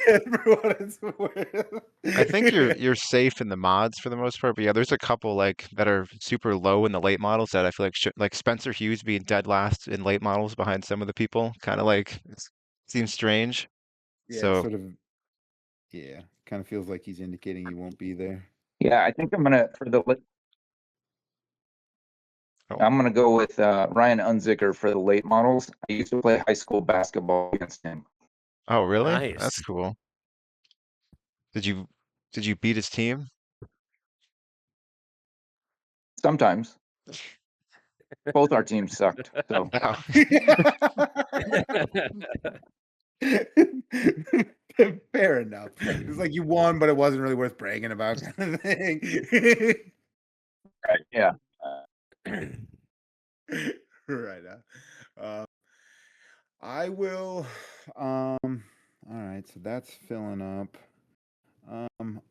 that for what it's worth. I think you're safe in the mods for the most part, but yeah, there's a couple like that are super low in the late models that I feel like like Spencer Hughes being dead last in late models behind some of the people, kind of like seems strange. Yeah, So sort of. Yeah, kind of feels like he's indicating he won't be there. Yeah, I think I'm gonna oh, I'm gonna go with Ryan Unzicker for the late models. I used to play high school basketball against him. oh really? That's Nice. cool. Did you beat his team? Sometimes both our teams sucked. So Oh. Fair enough. It's like you won, but it wasn't really worth bragging about, kind of thing. right, yeah. Right. I will. All right. So that's filling up.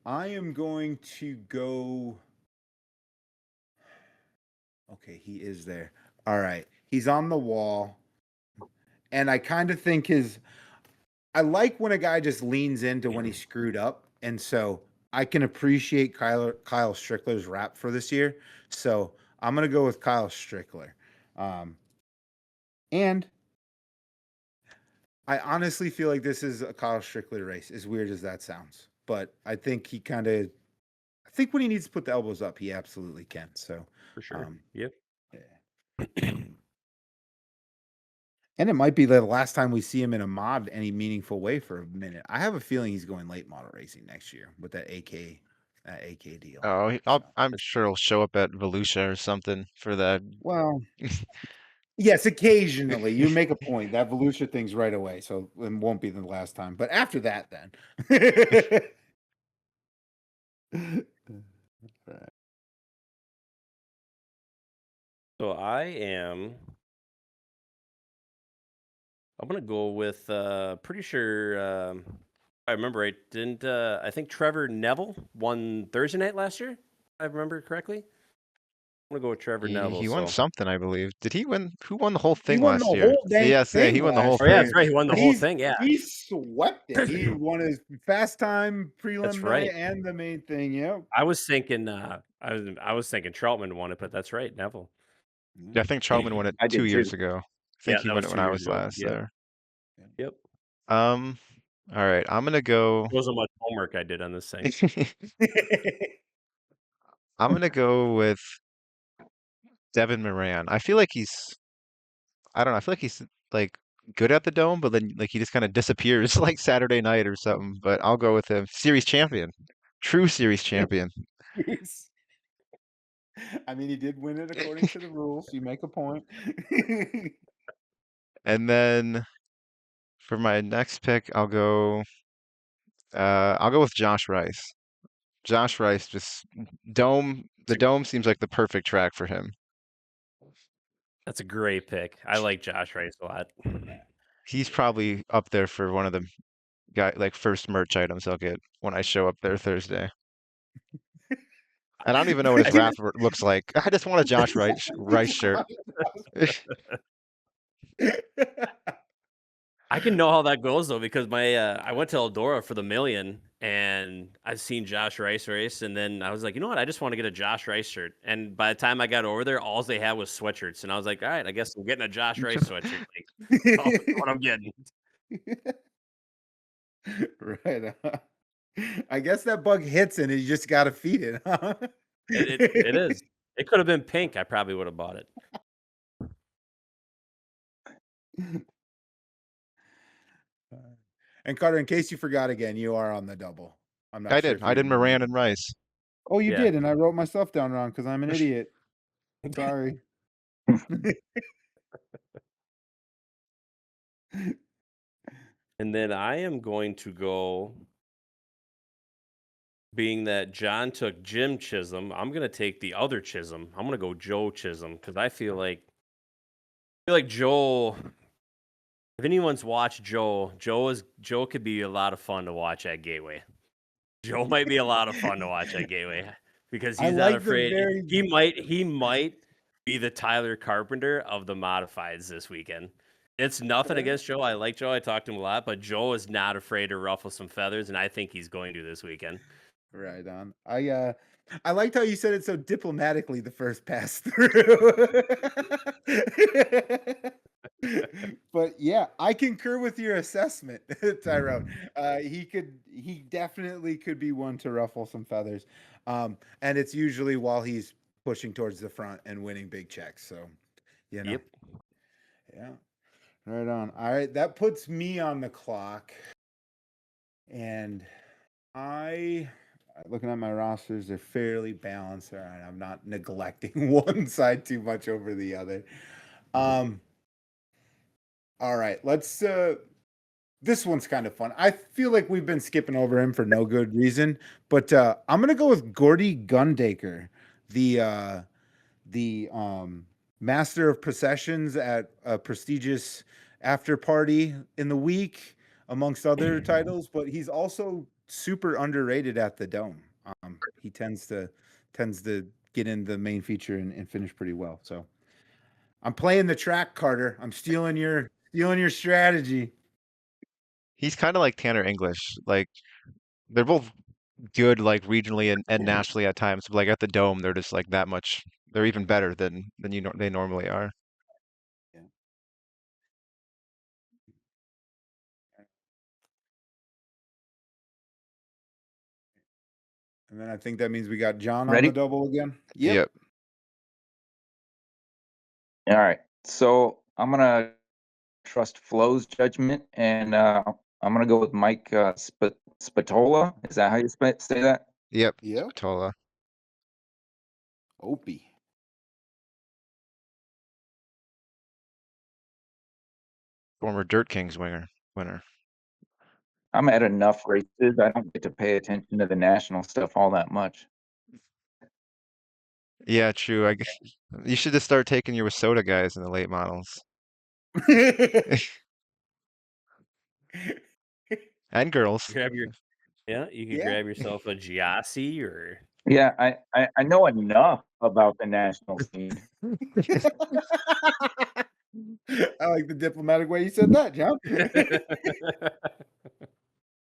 I am going to go. Okay, he is there. All right. He's on the wall. And I kind of think I like when a guy just leans into when he screwed up. And so I can appreciate Kyle Strickler's rap for this year. So I'm going to go with Kyle Strickler. And I honestly feel like this is a Kyle Strickler race, as weird as that sounds. But I think I think when he needs to put the elbows up, he absolutely can. So For sure. Yep. yeah. And it might be the last time we see him in a mod any meaningful way for a minute. I have a feeling he's going late model racing next year with that AK deal. Oh, So, I'm sure he'll show up at Volusia or something for that. well, yes, occasionally you make a point. That Volusia thing's right away, so it won't be the last time. But after that, then. Right. So I'm gonna go with pretty sure I remember right. Didn't I think Trevor Neville won Thursday night last year? If I remember correctly. I'm gonna go with Trevor Neville. He won So something, I believe. Did he win? Who won the whole He thing won the last year? whole dang Yes, yeah, thing he won the whole last oh yeah, thing. that's right. He won the whole thing. Yeah, He swept it. He won his fast time prelim That's night right. and the main thing. Yep. I was thinking I was thinking Troutman won it, but that's right, Neville. Yeah, I think Troutman won it I 2 did years too. ago. I Yeah, think he that won was it 2 when I years was ago. last Yep. there. Yep. All right, I'm gonna go. Shows how much homework I did on this thing. I'm gonna go with Devin Moran. I feel like I don't know, I feel like he's like good at the dome, but then like he just kind of disappears like Saturday night or something. But I'll go with him. Series champion. True series champion. I mean, he did win it according to the rules. You make a point. And then for my next pick, I'll go with Josh Rice. Josh Rice just the dome seems like the perfect track for him. That's a great pick. I like Josh Rice a lot. He's probably up there for one of the like first merch items I'll get when I show up there Thursday. And I don't even know what his wrap looks like. I just want a Josh Rice shirt. I can know how that goes though because my I went to Eldora for the million and I've seen Josh Rice race and then I was like, you know what? I just want to get a Josh Rice shirt. And by the time I got over there, all they had was sweatshirts, and I was like, all right, I guess I'm getting a Josh Rice sweatshirt. Like, that's what I'm getting. Right. I guess that bug hits and you just got to feed it, huh? It is. It could have been pink. I probably would have bought it. And Carter, in case you forgot again, you are on the double. I'm not I sure did. if I you did remember. Moran and Rice. Oh, you Yeah. did, and I wrote my stuff down wrong because I'm an idiot. Sorry. And then I am going to go being that John took Jim Chisholm, I'm gonna take the other Chisholm. I'm gonna go Joe Chisholm because I feel like Joe. If anyone's watched Joe could be a lot of fun to watch at Gateway. Joe might be a lot of fun to watch at Gateway because I he's not like the afraid. very He might be the Tyler Carpenter of the modifieds this weekend. It's nothing against Joe. I like Joe. I talked to him a lot, but Joe is not afraid to ruffle some feathers, and I think he's going to this weekend. right on. I liked how you said it so diplomatically the first pass through. But yeah, I concur with your assessment, Tyrone. He definitely could be one to ruffle some feathers. And it's usually while he's pushing towards the front and winning big checks. So, you know. Yep. Yeah. Right on. All right, that puts me on the clock. And looking at my rosters, they're fairly balanced. All right, I'm not neglecting one side too much over the other. All right, let's this one's kind of fun. I feel like we've been skipping over him for no good reason, but I'm gonna go with Gordy Gundaker, the master of processions at a prestigious after party in the week, amongst other titles. But he's also super underrated at the Dome. He tends to get in the main feature and finish pretty well. So I'm playing the track, Carter. I'm stealing your strategy. He's kind of like Tanner English. Like they're both good, like regionally and nationally at times. But like at the Dome, they're just like that much. They're even better than they normally are. Yeah. And then I think that means we got John on Ready? the double again. Yep. All right. So I'm gonna trust Flo's judgment, and I'm gonna go with Mike Spatola. Is that how you say that? Yep. Yep. Spatola. Opie. Former Dirt Kings winner. I'm at enough races. I don't get to pay attention to the national stuff all that much. Yeah, true. I guess you should just start taking your Wasota guys in the late models and girls. Grab your you could Yeah. grab yourself a Giassi or Yeah, I know enough about the national scene. I like the diplomatic way you said that, John.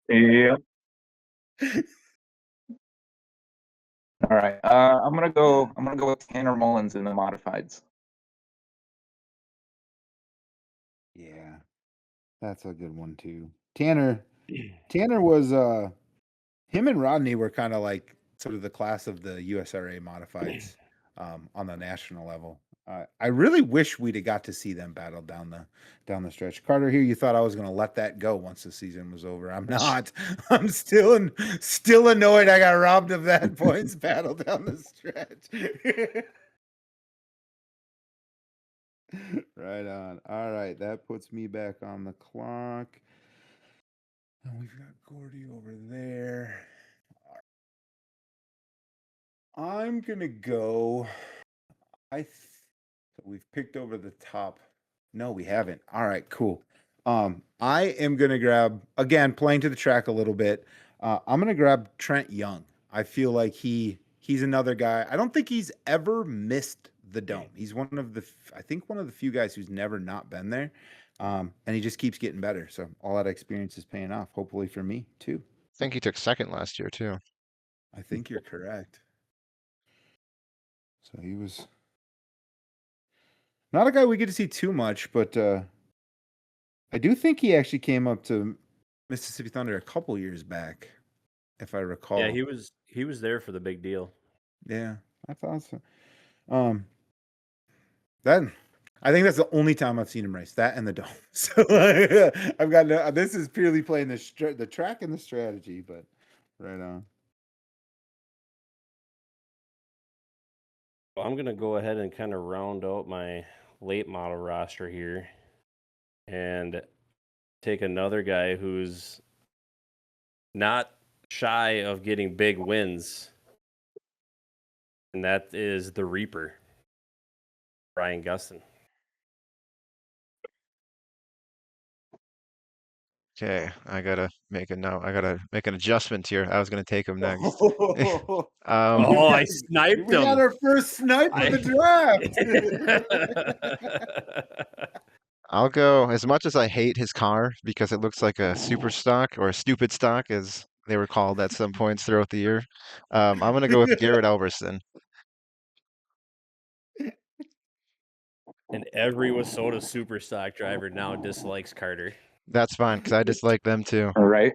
Yeah. All right. I'm gonna go with Tanner Mullins in the modifieds. Yeah, that's a good one too. Tanner was him and Rodney were kind of like sort of the class of the USRA modifieds on the national level. I really wish we'd have got to see them battle down the stretch. Carter, here you thought I was going to let that go once the season was over. I'm not. I'm still annoyed I got robbed of that points battle down the stretch. Right on. All right, that puts me back on the clock. And we've got Gordy over there. I'm gonna go. So we've picked over the top. No, we haven't. All right, cool. I am gonna grab again, playing to the track a little bit. I'm gonna grab Trent Young. I feel like he's another guy. I don't think he's ever missed the Dome. He's one of the few guys who's never not been there. And he just keeps getting better. So all that experience is paying off, hopefully for me too. I think he took second last year too. I think you're correct. So he was not a guy we get to see too much, but I do think he actually came up to Mississippi Thunder a couple years back, if I recall. Yeah, he was there for the big deal. Yeah, I thought so. I think that's the only time I've seen him race, that and the Dome. So I've got this is purely playing the track and the strategy, but right on. I'm going to go ahead and kind of round out my late model roster here and take another guy who's not shy of getting big wins, and that is the Reaper, Brian Gustin. Okay, I gotta make a note. I gotta make an adjustment here. I was gonna take him next. Oh, Um, I sniped We got him. our first snipe of the draft. I'll go, as much as I hate his car because it looks like a super stock or a stupid stock, as they were called at some points throughout the year. I'm gonna go with Garrett Elverson. And every Wasota super stock driver now dislikes Carter. That's fine because I dislike them too. All right.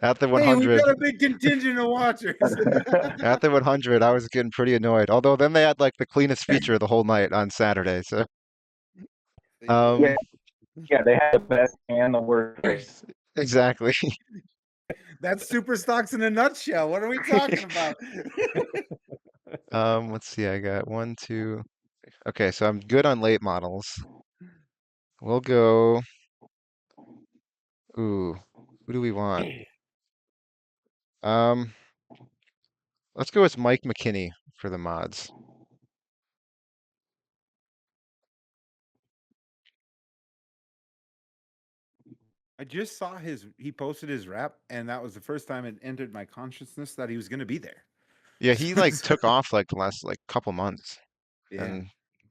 At the Hey, we've 100, got a big contingent of watchers. at the 100, I was getting pretty annoyed. Although then they had like the cleanest feature of the whole night on Saturday. So, Yeah. Yeah, they had the best and the worst race. exactly. That's super stocks in a nutshell. What are we talking about? Let's see. I got 1, 2. Okay, so I'm good on late models. We'll go. Ooh, who do we want? Um, let's go with Mike McKinney for the mods. I just saw he posted his rap, and that was the first time it entered my consciousness that he was going to be there. Yeah, he like took off like the last like couple months, Yeah.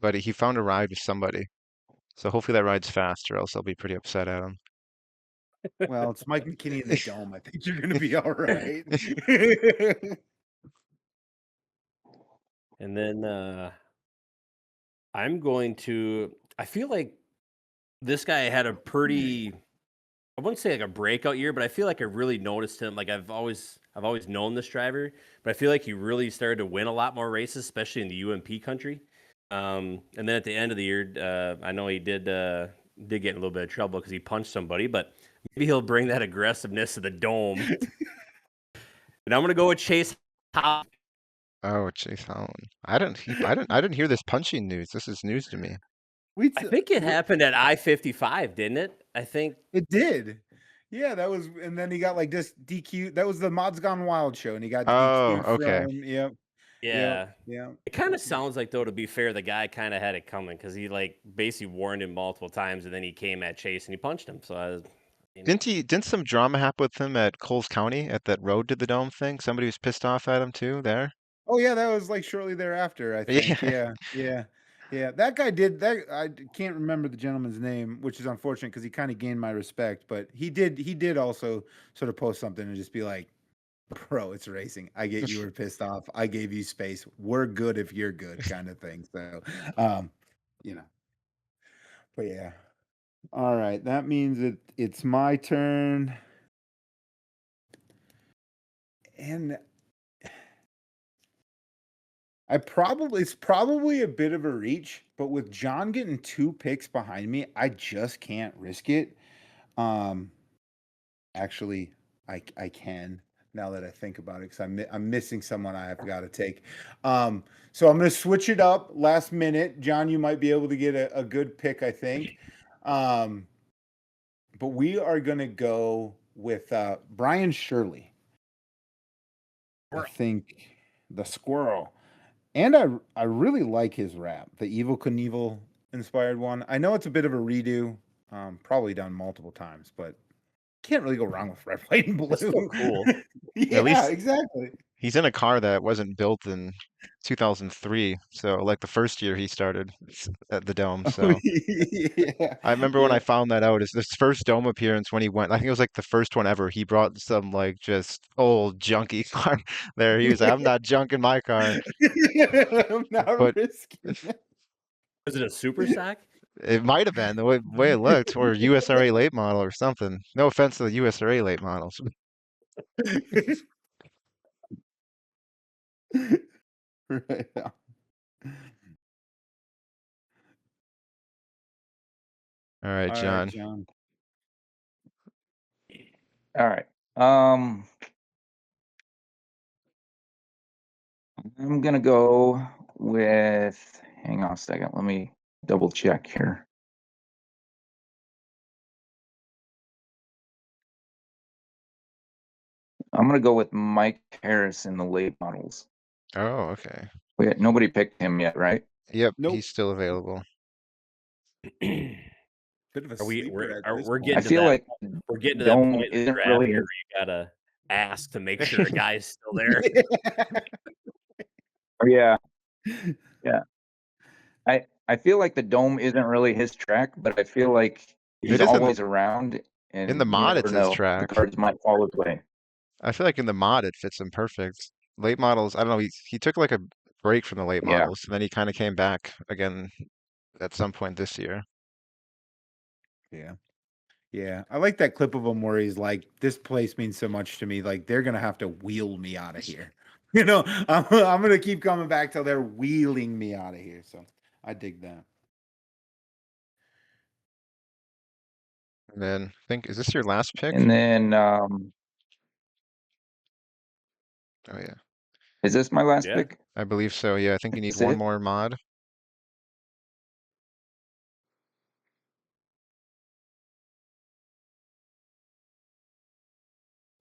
but he found a ride with somebody. So hopefully that ride's fast, or else I'll be pretty upset at him. Well, it's Mike McKinney in the dome. I think you're going to be all right. And then I'm going to. I feel like this guy had a pretty. I wouldn't say like a breakout year, but I feel like I really noticed him. Like I've always known this driver, but I feel like he really started to win a lot more races, especially in the UMP country. And then at the end of the year, I know he did get in a little bit of trouble because he punched somebody, but maybe he'll bring that aggressiveness to the dome. And I'm gonna go with Chase Howell. Oh, Chase Holland. I didn't hear this punching news. This is news to me. I think it happened at I-55, didn't it? I think It did. Yeah, that was, and then he got like this DQ. That was the Mods Gone Wild show, and he got Oh, DQ'd okay. from. Yep. yeah. Yeah. It kind of sounds like, though, to be fair, the guy kind of had it coming because he like basically warned him multiple times, and then he came at Chase and he punched him. So Didn't some drama happen with him at Coles County at that road to the dome thing? Somebody was pissed off at him too there. Oh yeah, that was like shortly thereafter, I think. Yeah. Yeah. That guy did that. I can't remember the gentleman's name, which is unfortunate because he kind of gained my respect. But he did also sort of post something and just be like, "Bro, it's racing. I get you were pissed off. I gave you space. We're good if you're good," kind of thing. So, you know. But yeah. All right, that means it's my turn. And it's probably a bit of a reach, but with John getting 2 picks behind me, I just can't risk it. Actually, I can now that I think about it because I'm missing someone I have got to take. So I'm going to switch it up last minute. John, you might be able to get a good pick, I think. But we are going to go with Brian Shirley. I think the squirrel. And I really like his rap, the Evil Knievel inspired one. I know it's a bit of a redo, probably done multiple times, but can't really go wrong with red, white, and blue. That's still cool. Yeah, At least exactly. he's in a car that wasn't built in 2003, so like the first year he started at the dome. So Yeah, I remember when I found that out, is this first dome appearance when he went. I think it was like the first one ever. He brought some like just old junky car there. He was like, I'm not junking my car, I'm not but risking Was it a super sack? it might have been the way it looked, or USRA late model or something. No offense to the USRA late models. it. Right on. All right, All right, John. John. All right. I'm gonna go with. Hang on a second. Let me double check here. I'm gonna go with Mike Harris in the late models. Oh, okay. Nobody picked him yet, right? Yep, Nope. he's still available. Bit of a Are we sleeper at this we're point. getting I to feel that like we're getting to that Dome point in the isn't draft really here his, where you gotta ask to make sure a guy's still there. yeah. Yeah. I feel like the Dome isn't really his track, but I feel like he's It isn't always around, in the and you mod. never It's his know, the track. cards might fall his way. I feel like in the mod it fits him perfect. Late models, I don't know. He took like a break from the late Yeah. models, and then he kind of came back again at some point this year. Yeah. Yeah. I like that clip of him where he's like, this place means so much to me. Like, they're going to have to wheel me out of here. You know, I'm going to keep coming back till they're wheeling me out of here. So I dig that. And then I think, is this your last pick? And then Oh yeah, is this my last Yeah. pick? I believe so. Yeah, I think you need Is one it? more mod.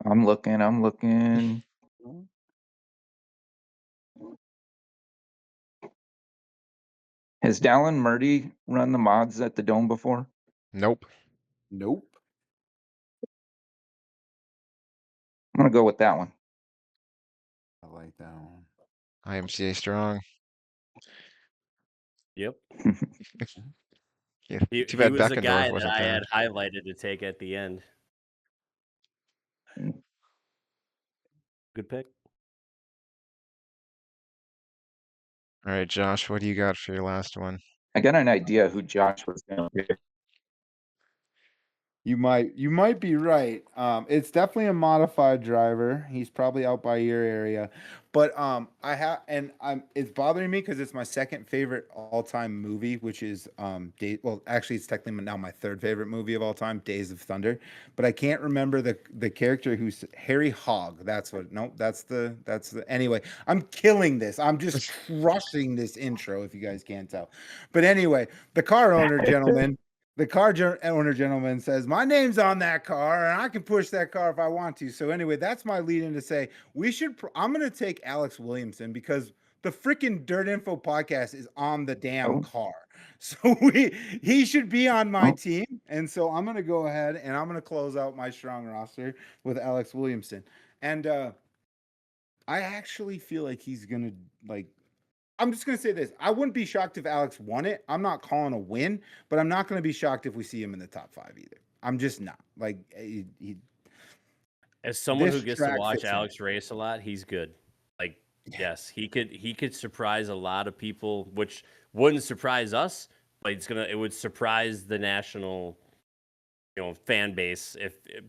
I'm looking. Has Dallin Murdy run the mods at the Dome before? Nope. Nope. I'm gonna go with that one. I like that one. IMCA strong. Yep. Yeah, He too he bad was the Beckendorf guy that wasn't I there. had highlighted to take at the end. Good pick. All right, Josh, what do you got for your last one? I got an idea who Josh was gonna pick. You might be right. It's definitely a modified driver. He's probably out by your area, but I have, and it's bothering me because it's my second favorite all-time movie, which is well, actually, it's technically now my third favorite movie of all time, Days of Thunder. But I can't remember the character who's Harry Hogg. That's what. Nope, that's the. Anyway, I'm killing this. I'm just crushing this intro. If you guys can't tell, but anyway, the car owner gentleman. The owner gentleman says, my name's on that car and I can push that car if I want to. So anyway, that's my lead in to say I'm going to take Alex Williamson because the freaking DirtInfo podcast is on the damn car. So he should be on my team. And so I'm going to go ahead and I'm going to close out my strong roster with Alex Williamson. And I actually feel like he's going to I'm just going to say this. I wouldn't be shocked if Alex won it. I'm not calling a win, but I'm not going to be shocked if we see him in the top 5 either. I'm just not. Like, As someone who this gets to track watch fits him. Alex race a lot, he's good. Like, yes, he could surprise a lot of people, which wouldn't surprise us, but it would surprise the national, fan base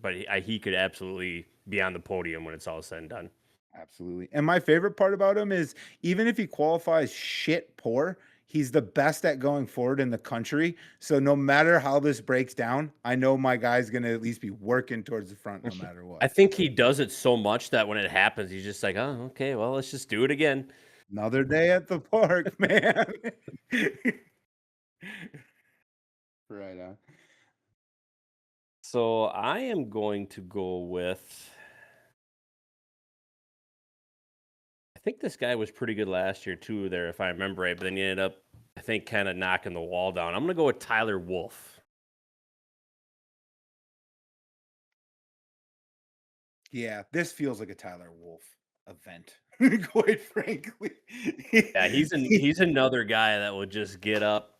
but he could absolutely be on the podium when it's all said and done. Absolutely. And my favorite part about him is even if he qualifies shit poor, he's the best at going forward in the country. So no matter how this breaks down, I know my guy's going to at least be working towards the front no matter what. I think he does it so much that when it happens, he's just like, oh, okay, well, let's just do it again. Another day at the park, man. Right on. So I am going to go with, I think this guy was pretty good last year too there, if I remember right, but then he ended up, I think, kind of knocking the wall down. I'm going to go with Tyler Wolff. Yeah, this feels like a Tyler Wolff event, quite frankly. Yeah, he's another guy that will just get up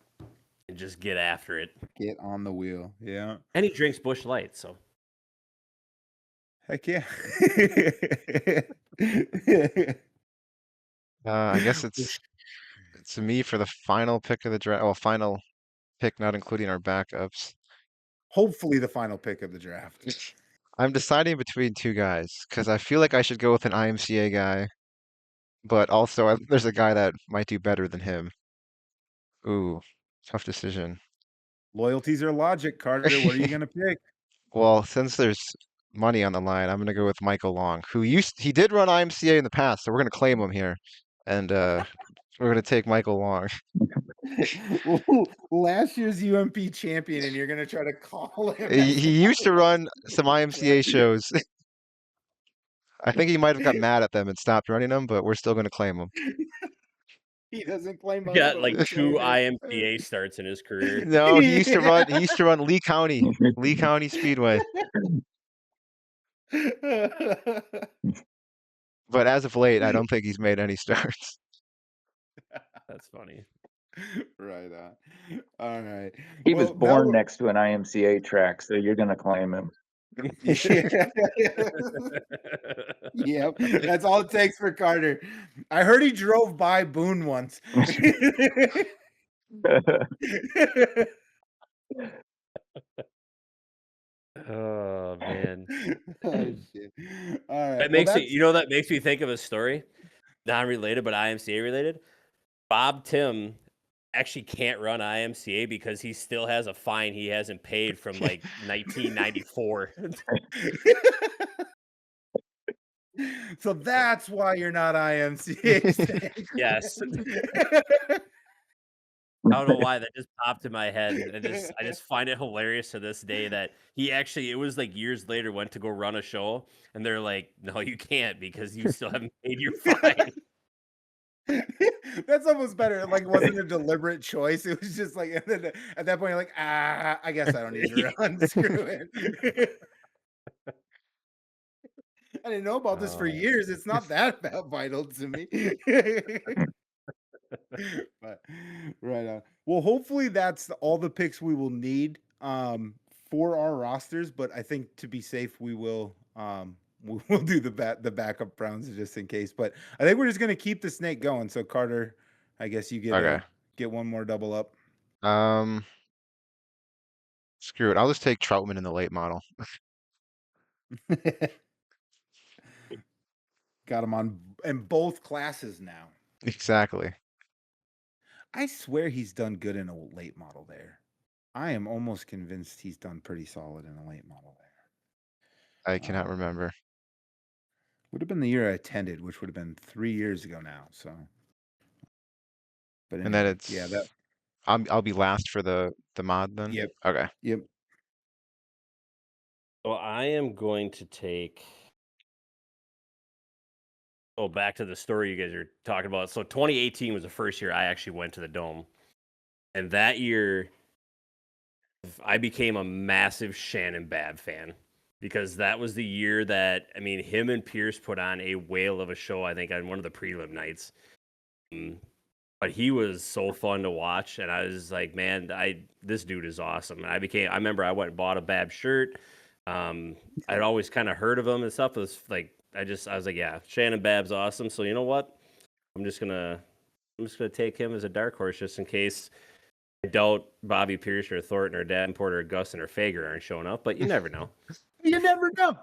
and just get after it. Get on the wheel, yeah. And he drinks Busch Light, so. Heck yeah. I guess it's me for the final pick of the draft. Well, final pick, not including our backups. Hopefully the final pick of the draft. I'm deciding between two guys because I feel like I should go with an IMCA guy, but also there's a guy that might do better than him. Ooh, tough decision. Loyalties are logic, Carter. What are you going to pick? Well, since there's money on the line, I'm going to go with Michael Long, who he did run IMCA in the past, so we're going to claim him here, and we're going to take Michael Long. Last year's UMP champion, and you're going to try to call him. He used to run some IMCA shows. I think he might have got mad at them and stopped running them, but we're still going to claim him. He doesn't claim us, Got but like we 2 claim IMCA starts in his career. No, he used to run. He Yeah. used to run Lee County Speedway. But as of late, I don't think he's made any starts. That's funny. Right on. All right. He was Well, now born we're- next to an IMCA track, so you're gonna claim him. Yeah. Yep. That's all it takes for Carter. I heard he drove by Boone once. Oh man. Oh, shit. All right. That Well, makes me, that's that makes me think of a story, non-related but IMCA related. Bob Tim actually can't run IMCA because he still has a fine he hasn't paid from like 1994. so that's why you're not IMCA. Yes. I don't know why that just popped in my head. I just find it hilarious to this day that he actually, it was like years later, went to go run a show and they're like, no, you can't because you still haven't paid your fine. That's almost better. Like, it wasn't a deliberate choice. It was just like, and then at that point, you're like, I guess I don't need to run. Screw it. I didn't know about this for years. It's not that vital to me. But right on. Well, hopefully that's all the picks we will need for our rosters. But I think to be safe, we will we'll do the backup Browns just in case. But I think we're just gonna keep the snake going. So Carter, I guess you Okay. get one more double up. Screw it. I'll just take Troutman in the late model. Got him on in both classes now. Exactly. I swear he's done good in a late model there. I am almost convinced he's done pretty solid in a late model there. I cannot remember. Would have been the year I attended, which would have been 3 years ago now. So, but And then anyway, it's yeah, that I'll be last for the mod then. Yep. Okay. Yep. So I am going to take. Oh, back to the story you guys are talking about. So 2018 was the first year I actually went to the Dome. And that year, I became a massive Shannon Babb fan because that was the year that, I mean, him and Pierce put on a whale of a show, I think, on one of the prelim nights. But he was so fun to watch. And I was like, man, this dude is awesome. And I remember I went and bought a Babb shirt. I'd always kind of heard of him and stuff. It was like, I was like, yeah, Shannon Babb's awesome. So you know what? I'm just gonna take him as a dark horse just in case. I doubt Bobby Pierce or Thornton or Davenport or Gustin or Fager aren't showing up, but you never know. You never know.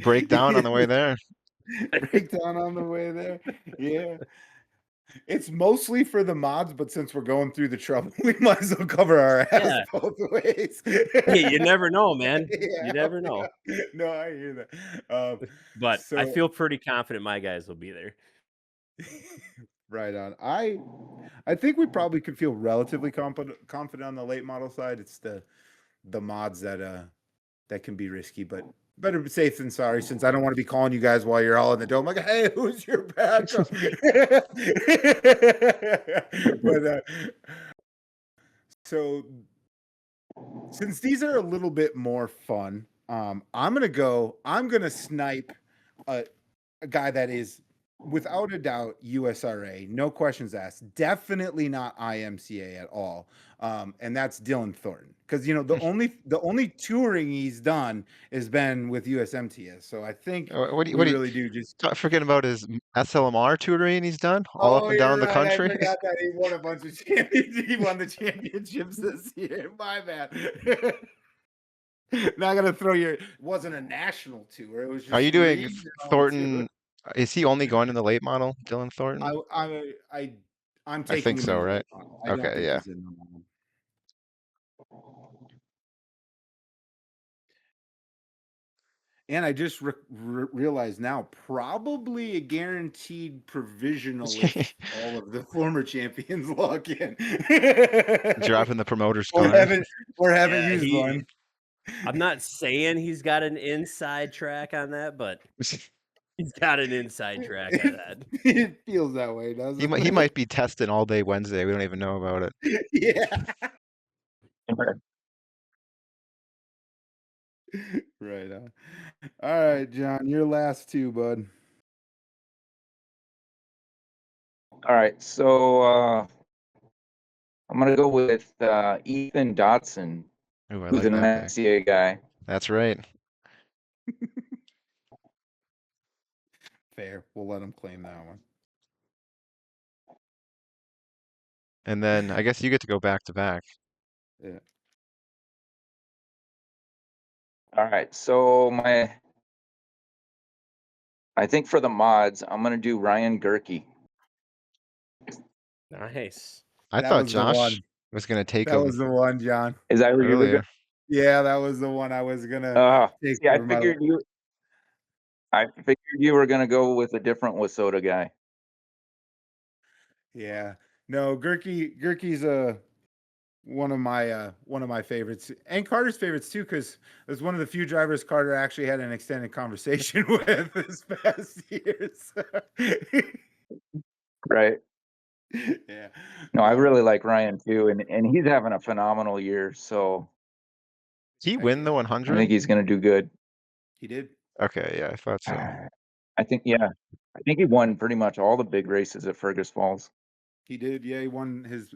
Break down on the way there. Break down on the way there. Yeah. It's mostly for the mods, but since we're going through the trouble, we might as well cover our ass both ways. Hey, you never know, man. Yeah, You never know. yeah. No, I hear that. But I so- feel pretty confident my guys will be there. Right on. I think we probably could feel relatively confident on the late model side. It's the mods that can be risky, but better be safe than sorry, since I don't want to be calling you guys while you're all in the Dome. Like, hey, who's your backup? But so since these are a little bit more fun, I'm gonna snipe a guy that is without a doubt USRA, no questions asked, definitely not IMCA at all. And that's Dylan Thornton. Because the only touring he's done has been with USMTS. So I think What do you really do just forgetting about his SLMR tutoring he's done all up and down the country? I forgot that he won a bunch of champions. He won the championships this year. My bad. Not gonna throw it wasn't a national tour. It was just Are you doing regional Thornton? Is he only going in the late model, Dylan Thornton? I'm taking think him so, in the right? late model. I don't Okay, think yeah. he's in the model. And I just realized now, probably a guaranteed provisional if all of the former champions log in. Dropping the promoter's or card. haven't used one. I'm not saying he's got an inside track on that, but he's got an inside track on that. It feels that way, doesn't He it? might be testing all day Wednesday. We don't even know about it. Yeah. Right on. All right, John, your last two, bud. All right, so I'm gonna go with Ethan Dotson, Ooh, I who's like an that pick. SCA guy. That's right. Fair. We'll let him claim that one. And then I guess you get to go back to back. Yeah. All right, so I think for the mods, I'm gonna do Ryan Gerke. Nice. I That thought was the one. Josh was gonna take That him was the one, John. Is that who you were? earlier. Yeah, that was the one I was gonna take See, I for my. figured you were gonna go with a different Wasota guy. Yeah. No, Gerke's one of my favorites, and Carter's favorites too, because it was one of the few drivers Carter actually had an extended conversation with this past year. So. Right. Yeah. No, I really like Ryan too, and he's having a phenomenal year. So Did he Heck win yeah. the I 100? think he's gonna do good. He did. Okay, yeah, I thought so. I think he won pretty much all the big races at Fergus Falls. He did. Yeah, he won his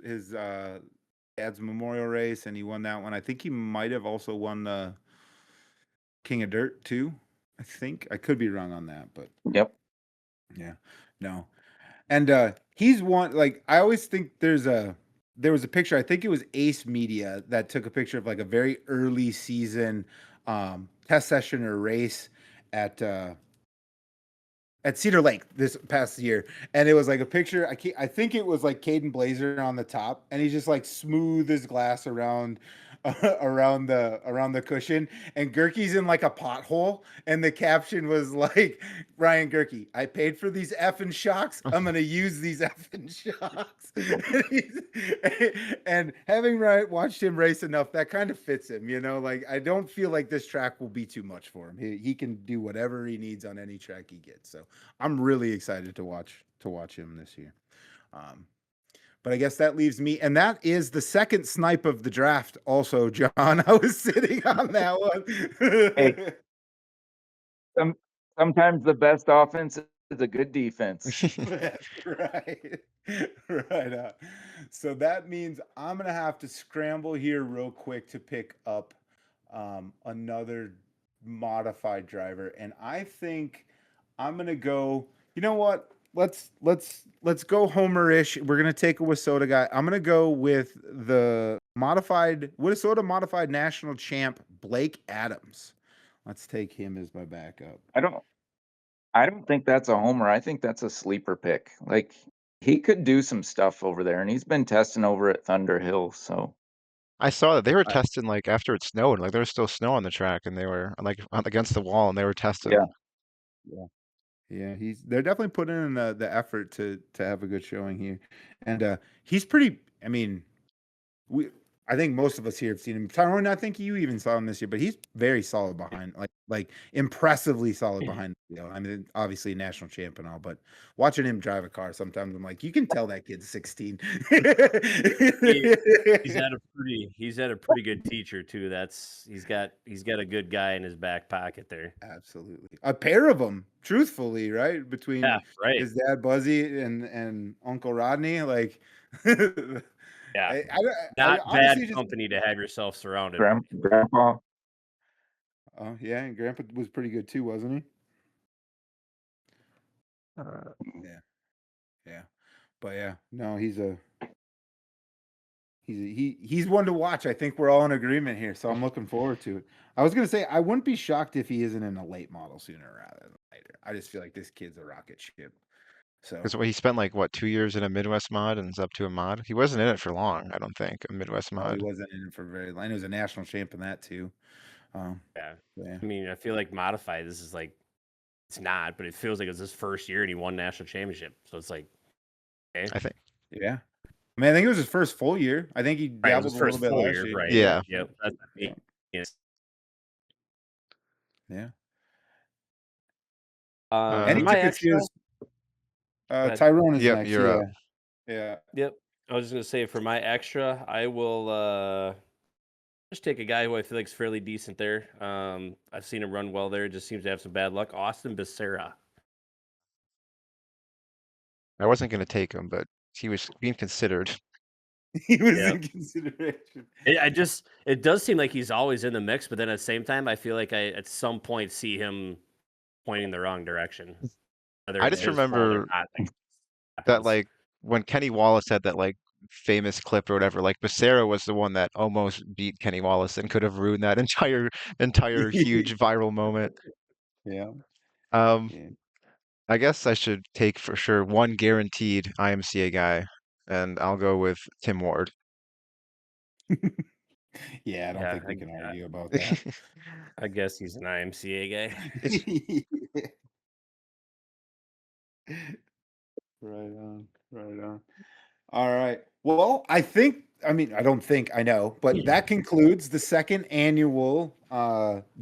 dad's memorial race, and he won that one. I think he might have also won the King of Dirt too. I think I could be wrong on that, but Yep. yeah, no. And he's one, like, I always think there was a picture, I think it was Ace Media that took a picture of like a very early season test session or race at Cedar Lake this past year, and it was like a picture. I think it was like Caden Blazer on the top, and he's just like smooth as glass around around the cushion, and Gerke's in like a pothole, and the caption was like, Ryan Gerke, I paid for these effing shocks. I'm gonna use these effing shocks. And having watched him race enough, that kind of fits him, like I don't feel like this track will be too much for him. He can do whatever he needs on any track he gets. So I'm really excited to watch him this year. But I guess that leaves me, and that is the second snipe of the draft. Also, John, I was sitting on that one. Hey. Sometimes the best offense is a good defense. That's right. Right on. So that means I'm gonna have to scramble here real quick to pick up another modified driver, and I think I'm gonna go. You know what? Let's go Homer-ish. We're gonna take a Wasota guy. I'm gonna go with the Wasota modified national champ Blake Adams. Let's take him as my backup. I don't think that's a homer. I think that's a sleeper pick. Like, he could do some stuff over there, and he's been testing over at Thunder Hill. So I saw that they were testing like after it snowed, like there was still snow on the track, and they were like against the wall, and they were testing. Yeah, they're definitely putting in the effort to have a good showing here, and he's pretty. I mean, I think most of us here have seen him. Tyrone, I think you even saw him this year, but he's very solid behind, like impressively solid behind the wheel. I mean, obviously national champ and all, but watching him drive a car, sometimes I'm like, you can tell that kid's 16. He's had a pretty good teacher too. He's got a good guy in his back pocket there. Absolutely, a pair of them, truthfully, right? Between his dad Buzzy and Uncle Rodney, like. Yeah, I bad company to have yourself surrounded. Grandpa. Oh yeah, and Grandpa was pretty good too, wasn't he? Yeah, but yeah, no, he's one to watch. I think we're all in agreement here, so I'm looking forward to it. I was gonna say I wouldn't be shocked if he isn't in a late model sooner rather than later. I just feel like this kid's a rocket ship. So Because he spent like what 2 years in a Midwest mod and is up to a mod. He wasn't in it for long, I don't think. A Midwest mod. He wasn't in it for very long. He was a national champ in that too. Yeah. I mean, I feel like modified. This is like, it's not, but it feels like it's his first year and he won national championship. So it's like, okay. I think. Yeah. I mean, I think it was his first full year. I think he dabbled a little bit last year. Right. Yeah. Yep. Yeah. For Any my tickets extra, is go ahead. Tyrone is Yep, next. you're Yeah. up. Yeah. Yep. I was just gonna say for my extra, I will just take a guy who I feel like is fairly decent there. I've seen him run well there. Just seems to have some bad luck. Austin Becerra. I wasn't gonna take him, but he was being considered. He was Yep. in consideration. It does seem like he's always in the mix, but then at the same time, I feel like I at some point see him pointing the wrong direction. Whether I it's just his fault or remember not, like, that happens. like when Kenny Wallace had that like famous clip or whatever, like Becerra was the one that almost beat Kenny Wallace and could have ruined that entire huge viral moment. Yeah. Um, Yeah. I guess I should take for sure one guaranteed IMCA guy, and I'll go with Tim Ward. Yeah, I don't Yeah, think we can argue about that. I guess he's an IMCA guy. Right on. Right on. All right. Well, I don't think I know, but that concludes the second annual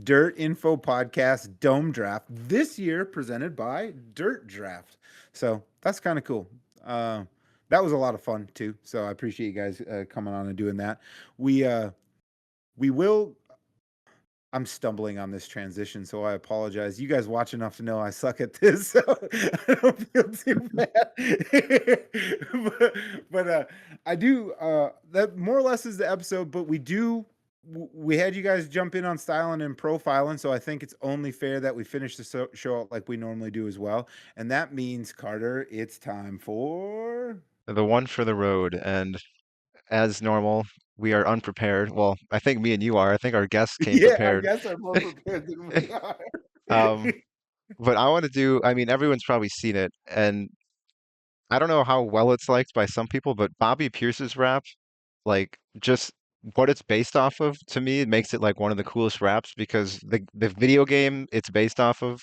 Dirt Info Podcast Dome Draft this year, presented by Dirt Draft. So that's kind of cool. That was a lot of fun too. So I appreciate you guys coming on and doing that. We will. I'm stumbling on this transition, so I apologize. You guys watch enough to know I suck at this, so I don't feel too bad. but I do. That more or less is the episode. But we had you guys jump in on styling and profiling, so I think it's only fair that we finish the show out like we normally do as well. And that means, Carter, it's time for The one for the road, and as normal, we are unprepared. Well, I think me and you are. I think our guests came yeah. Our prepared. guests are more prepared than we are. Um, but I want to do, I mean, everyone's probably seen it, and I don't know how well it's liked by some people, but Bobby Pierce's rap, like just what it's based off of, to me, it makes it like one of the coolest raps because the video game it's based off of.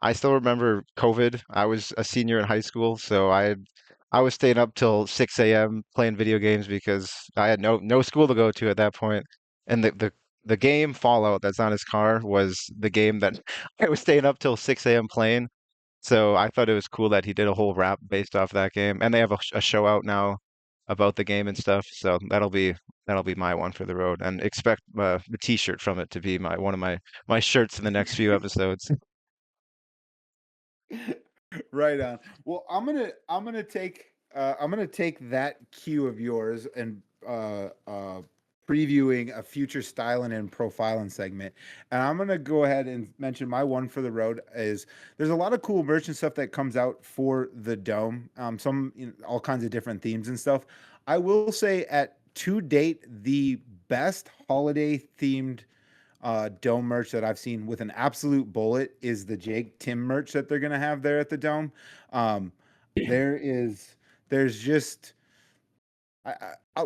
I still remember COVID. I was a senior in high school, so I was staying up till 6 a.m. playing video games because I had no school to go to at that point. And the game Fallout that's on his car was the game that I was staying up till 6 a.m. playing. So I thought it was cool that he did a whole rap based off that game, and they have a show out now about the game and stuff. So that'll be my one for the road, and expect the T-shirt from it to be one of my shirts in the next few episodes. Right on. Well, I'm gonna take that cue of yours and previewing a future styling and profiling segment. And I'm gonna go ahead and mention my one for the road is there's a lot of cool merch and stuff that comes out for the dome. Some all kinds of different themes and stuff. I will say to date the best holiday themed dome merch that I've seen with an absolute bullet is the Jake Tim merch that they're gonna have there at the dome. Um, there's just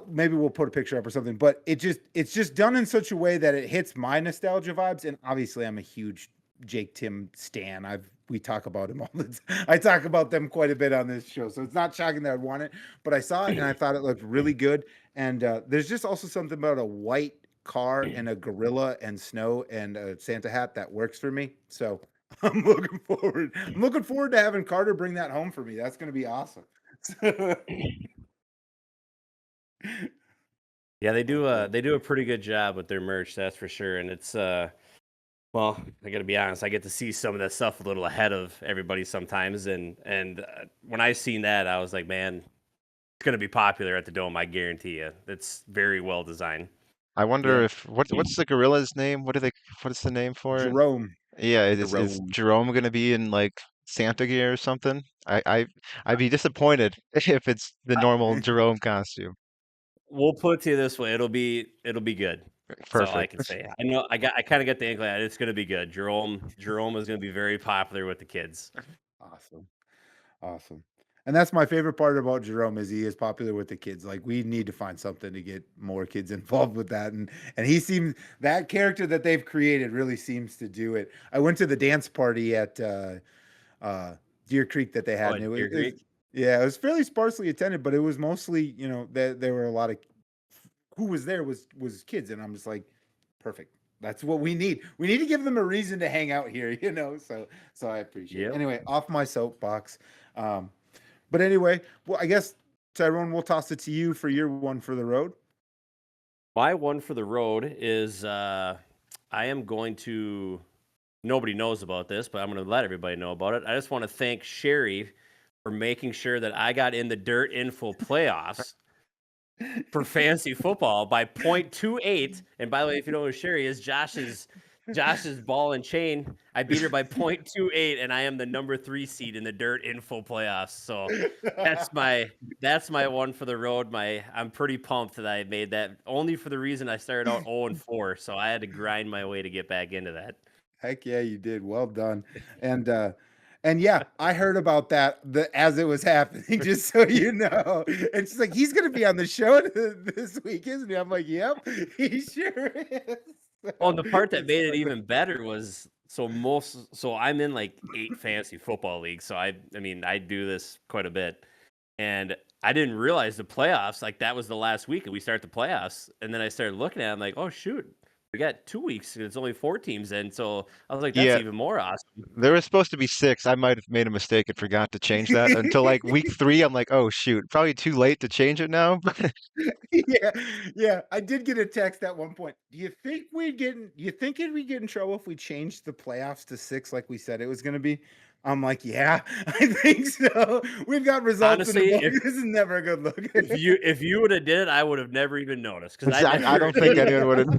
maybe we'll put a picture up or something, but it's just done in such a way that it hits my nostalgia vibes. And obviously, I'm a huge Jake Tim stan. We talk about him all the time. I talk about them quite a bit on this show, so it's not shocking that I'd want it. But I saw it and I thought it looked really good. And there's just also something about a white car and a gorilla and snow and a Santa hat that works for me. So I'm looking forward. I'm looking forward to having Carter bring that home for me. That's going to be awesome. Yeah, they do a pretty good job with their merch, that's for sure. And it's well, I got to be honest, I get to see some of that stuff a little ahead of everybody sometimes. And when I seen that, I was like, man, it's gonna be popular at the Dome. I guarantee you. It's very well designed. I wonder Yeah. if what's the gorilla's name? What is the name for it? Jerome. Yeah, is Jerome. Jerome gonna be in like Santa gear or something? I'd be disappointed if it's the normal Jerome costume. We'll put it to you this way: it'll be good. That's all I Perfect. can say. I know I kind of got the inkling that it's gonna be good. Jerome is gonna be very popular with the kids. Awesome. And that's my favorite part about Jerome is he is popular with the kids. Like we need to find something to get more kids involved with that. And he seems that character that they've created really seems to do it. I went to the dance party at Deer Creek that they had, Oh, and Deer Creek? yeah, it was fairly sparsely attended, but it was mostly, there were a lot of who was there was kids, and I'm just like, perfect. That's what we need. We need to give them a reason to hang out here, you know. So I appreciate it. Yep. Anyway, off my soapbox. But anyway, well, I guess Tyrone, we'll toss it to you for your one for the road. My one for the road is I am going to. Nobody knows about this, but I'm going to let everybody know about it. I just want to thank Sherry for making sure that I got in the DirtInfo playoffs for fantasy football by 0.28. And by the way, if you know who Sherry is, Josh's ball and chain. I beat her by 0.28, and I am the number 3 seed in the DirtInfo playoffs. So that's my one for the road. I'm pretty pumped that I made that, only for the reason I started out 0-4. So I had to grind my way to get back into that. Heck yeah, you did. Well done. And yeah, I heard about that as it was happening, just so you know. And she's like, he's gonna be on the show this week, isn't he? I'm like, yep, he sure is. Well, the part that made it even better was so I'm in like 8 fantasy football leagues. So I mean, I do this quite a bit. And I didn't realize the playoffs, like that was the last week and we start the playoffs. And then I started looking at it, I'm like, oh shoot, we got 2 weeks and it's only 4 teams. And so I was like, that's Yeah. even more awesome. There was supposed to be 6. I might have made a mistake and forgot to change that until like week 3. I'm like, oh shoot, probably too late to change it now. Yeah. I did get a text at one point. Do you think we'd get in trouble if we changed the playoffs to 6 like we said it was gonna be? I'm like, yeah, I think so. We've got results. Honestly, in the book. This is never a good look. If you would have did it, I would have never even noticed. Because I don't think anyone would have.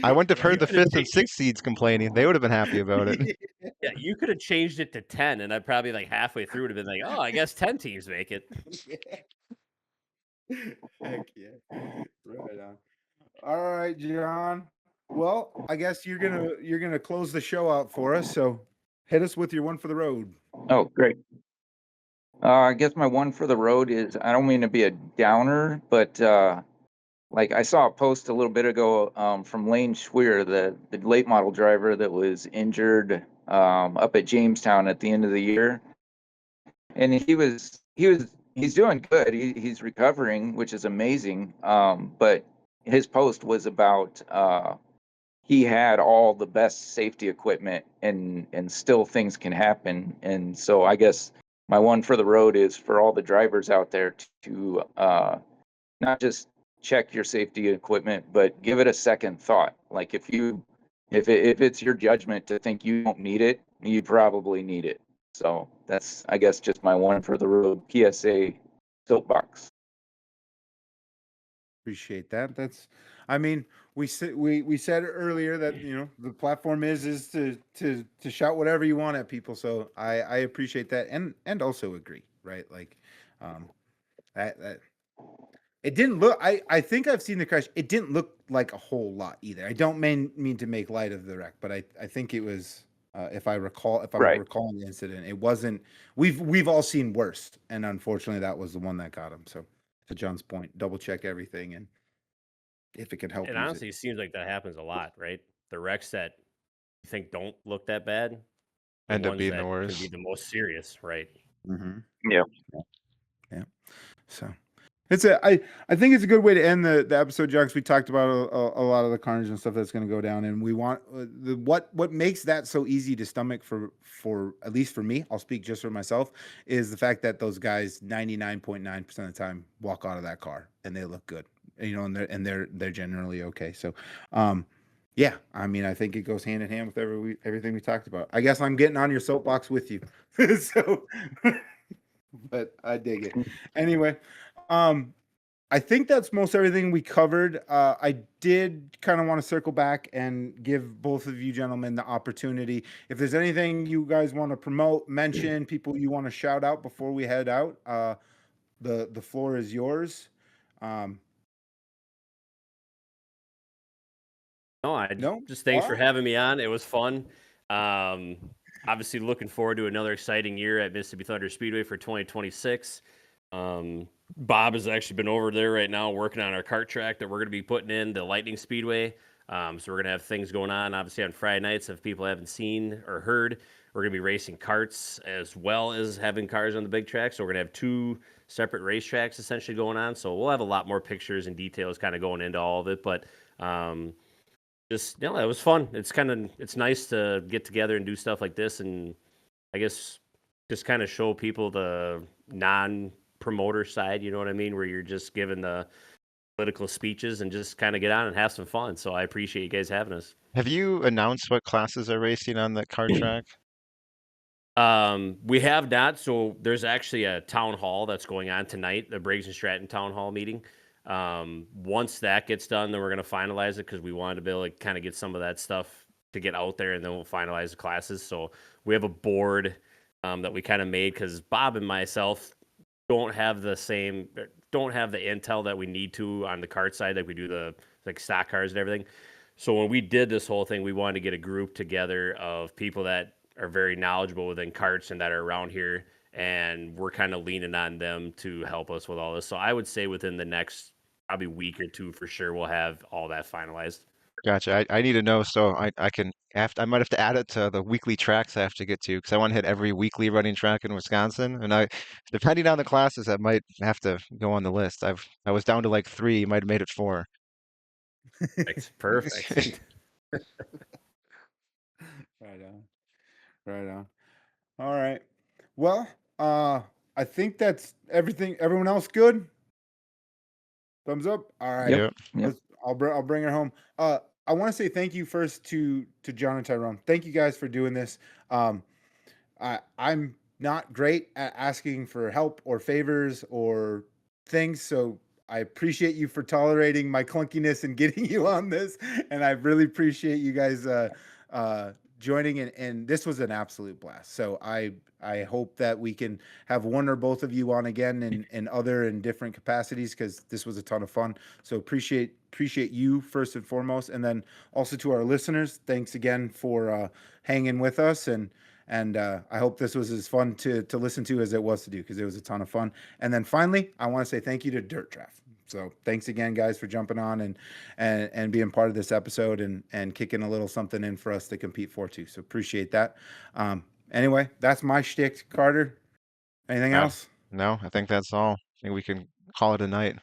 I wouldn't have heard the 5th and 6th seeds complaining. They would have been happy about it. Yeah, you could have changed it to 10, and I probably like halfway through would have been like, oh, I guess 10 teams make it. Heck yeah. Right on. All right, John. Well, I guess you're gonna close the show out for us. So hit us with your one for the road. Oh, great. I guess my one for the road is, I don't mean to be a downer, but like I saw a post a little bit ago from Lane Schweer, the late model driver that was injured up at Jamestown at the end of the year, and he's doing good. He's recovering, which is amazing. But his post was about he had all the best safety equipment, and still things can happen. And so I guess my one for the road is for all the drivers out there to not just check your safety equipment, but give it a second thought. Like if it's your judgment to think you don't need it, you probably need it. So that's, I guess, just my one for the road PSA soapbox. Appreciate that. That's, I mean, we said earlier that the platform is to shout whatever you want at people. So I appreciate that and also agree, right? Like that it didn't look. I think I've seen the crash. It didn't look like a whole lot either. I don't mean to make light of the wreck, but I think it was. If I'm Right. recalling the incident, it wasn't. We've all seen worse, and unfortunately, that was the one that got him. So, to John's point, double check everything, and if it can help. And honestly, it seems like that happens a lot, right? The wrecks that you think don't look that bad End up ones being that the worst. can be the most serious, right? Mm-hmm. Yeah. So I think it's a good way to end the episode, John, 'cause we talked about a lot of the carnage and stuff that's going to go down, and we want what makes that so easy to stomach for at least for me. I'll speak just for myself, is the fact that those guys 99.9% of the time walk out of that car and they look good, and they're generally okay. So, yeah, I mean, I think it goes hand in hand with everything we talked about. I guess I'm getting on your soapbox with you, so. But I dig it. Anyway, I think that's most everything we covered. I did kind of want to circle back and give both of you gentlemen the opportunity. If there's anything you guys want to promote, mention, people you want to shout out before we head out, the floor is yours. No? Just thanks for All right. having me on. It was fun. Obviously looking forward to another exciting year at Mississippi Thunder Speedway for 2026. Bob has actually been over there right now working on our kart track that we're going to be putting in the Lightning Speedway. So we're going to have things going on, obviously, on Friday nights. If people haven't seen or heard, we're going to be racing karts as well as having cars on the big track. So we're going to have separate racetracks essentially going on. So we'll have a lot more pictures and details kind of going into all of it. But just it was fun. It's nice to get together and do stuff like this, and I guess just kind of show people the non-promoter side. You know what I mean? Where you're just giving the political speeches and just kind of get on and have some fun. So I appreciate you guys having us. Have you announced what classes are racing on that kart track? We have not. So there's actually a town hall that's going on tonight, the Briggs and Stratton town hall meeting. Once that gets done, then we're going to finalize it because we wanted to be able to kind of get some of that stuff to get out there, and then we'll finalize the classes. So we have a board that we kind of made because Bob and myself don't have the intel that we need to on the kart side, like we do the like stock cars and everything. So when we did this whole thing, we wanted to get a group together of people that are very knowledgeable within karts and that are around here, and we're kind of leaning on them to help us with all this. So I would say within the next probably week or two for sure, we'll have all that finalized. Gotcha. I need to know so I might have to add it to the weekly tracks I have to get to because I want to hit every weekly running track in Wisconsin. And depending on the classes, I might have to go on the list. I was down to like 3, might have made it 4. Perfect. Right on. Right on. All right. Well, I think that's everything. Everyone else good? Thumbs up. All right. Yep. Yep. I'll bring her home. I want to say thank you first to John and Tyrone. Thank you guys for doing this. I'm not great at asking for help or favors or things, so I appreciate you for tolerating my clunkiness and getting you on this, and I really appreciate you guys joining. And this was an absolute blast. So I hope that we can have one or both of you on again in other and different capacities because this was a ton of fun. So appreciate you first and foremost, and then also to our listeners, thanks again for hanging with us, and I hope this was as fun to listen to as it was to do because it was a ton of fun. And then finally, I want to say thank you to Dirt Draft. So thanks again, guys, for jumping on and being part of this episode and kicking a little something in for us to compete for too. So appreciate that. Anyway, that's my shtick. Carter, anything else? No, I think that's all. I think we can call it a night.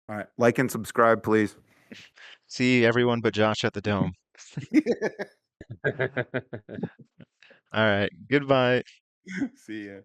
All right. Like and subscribe, please. See everyone but Josh at the Dome. All right. Goodbye. See ya.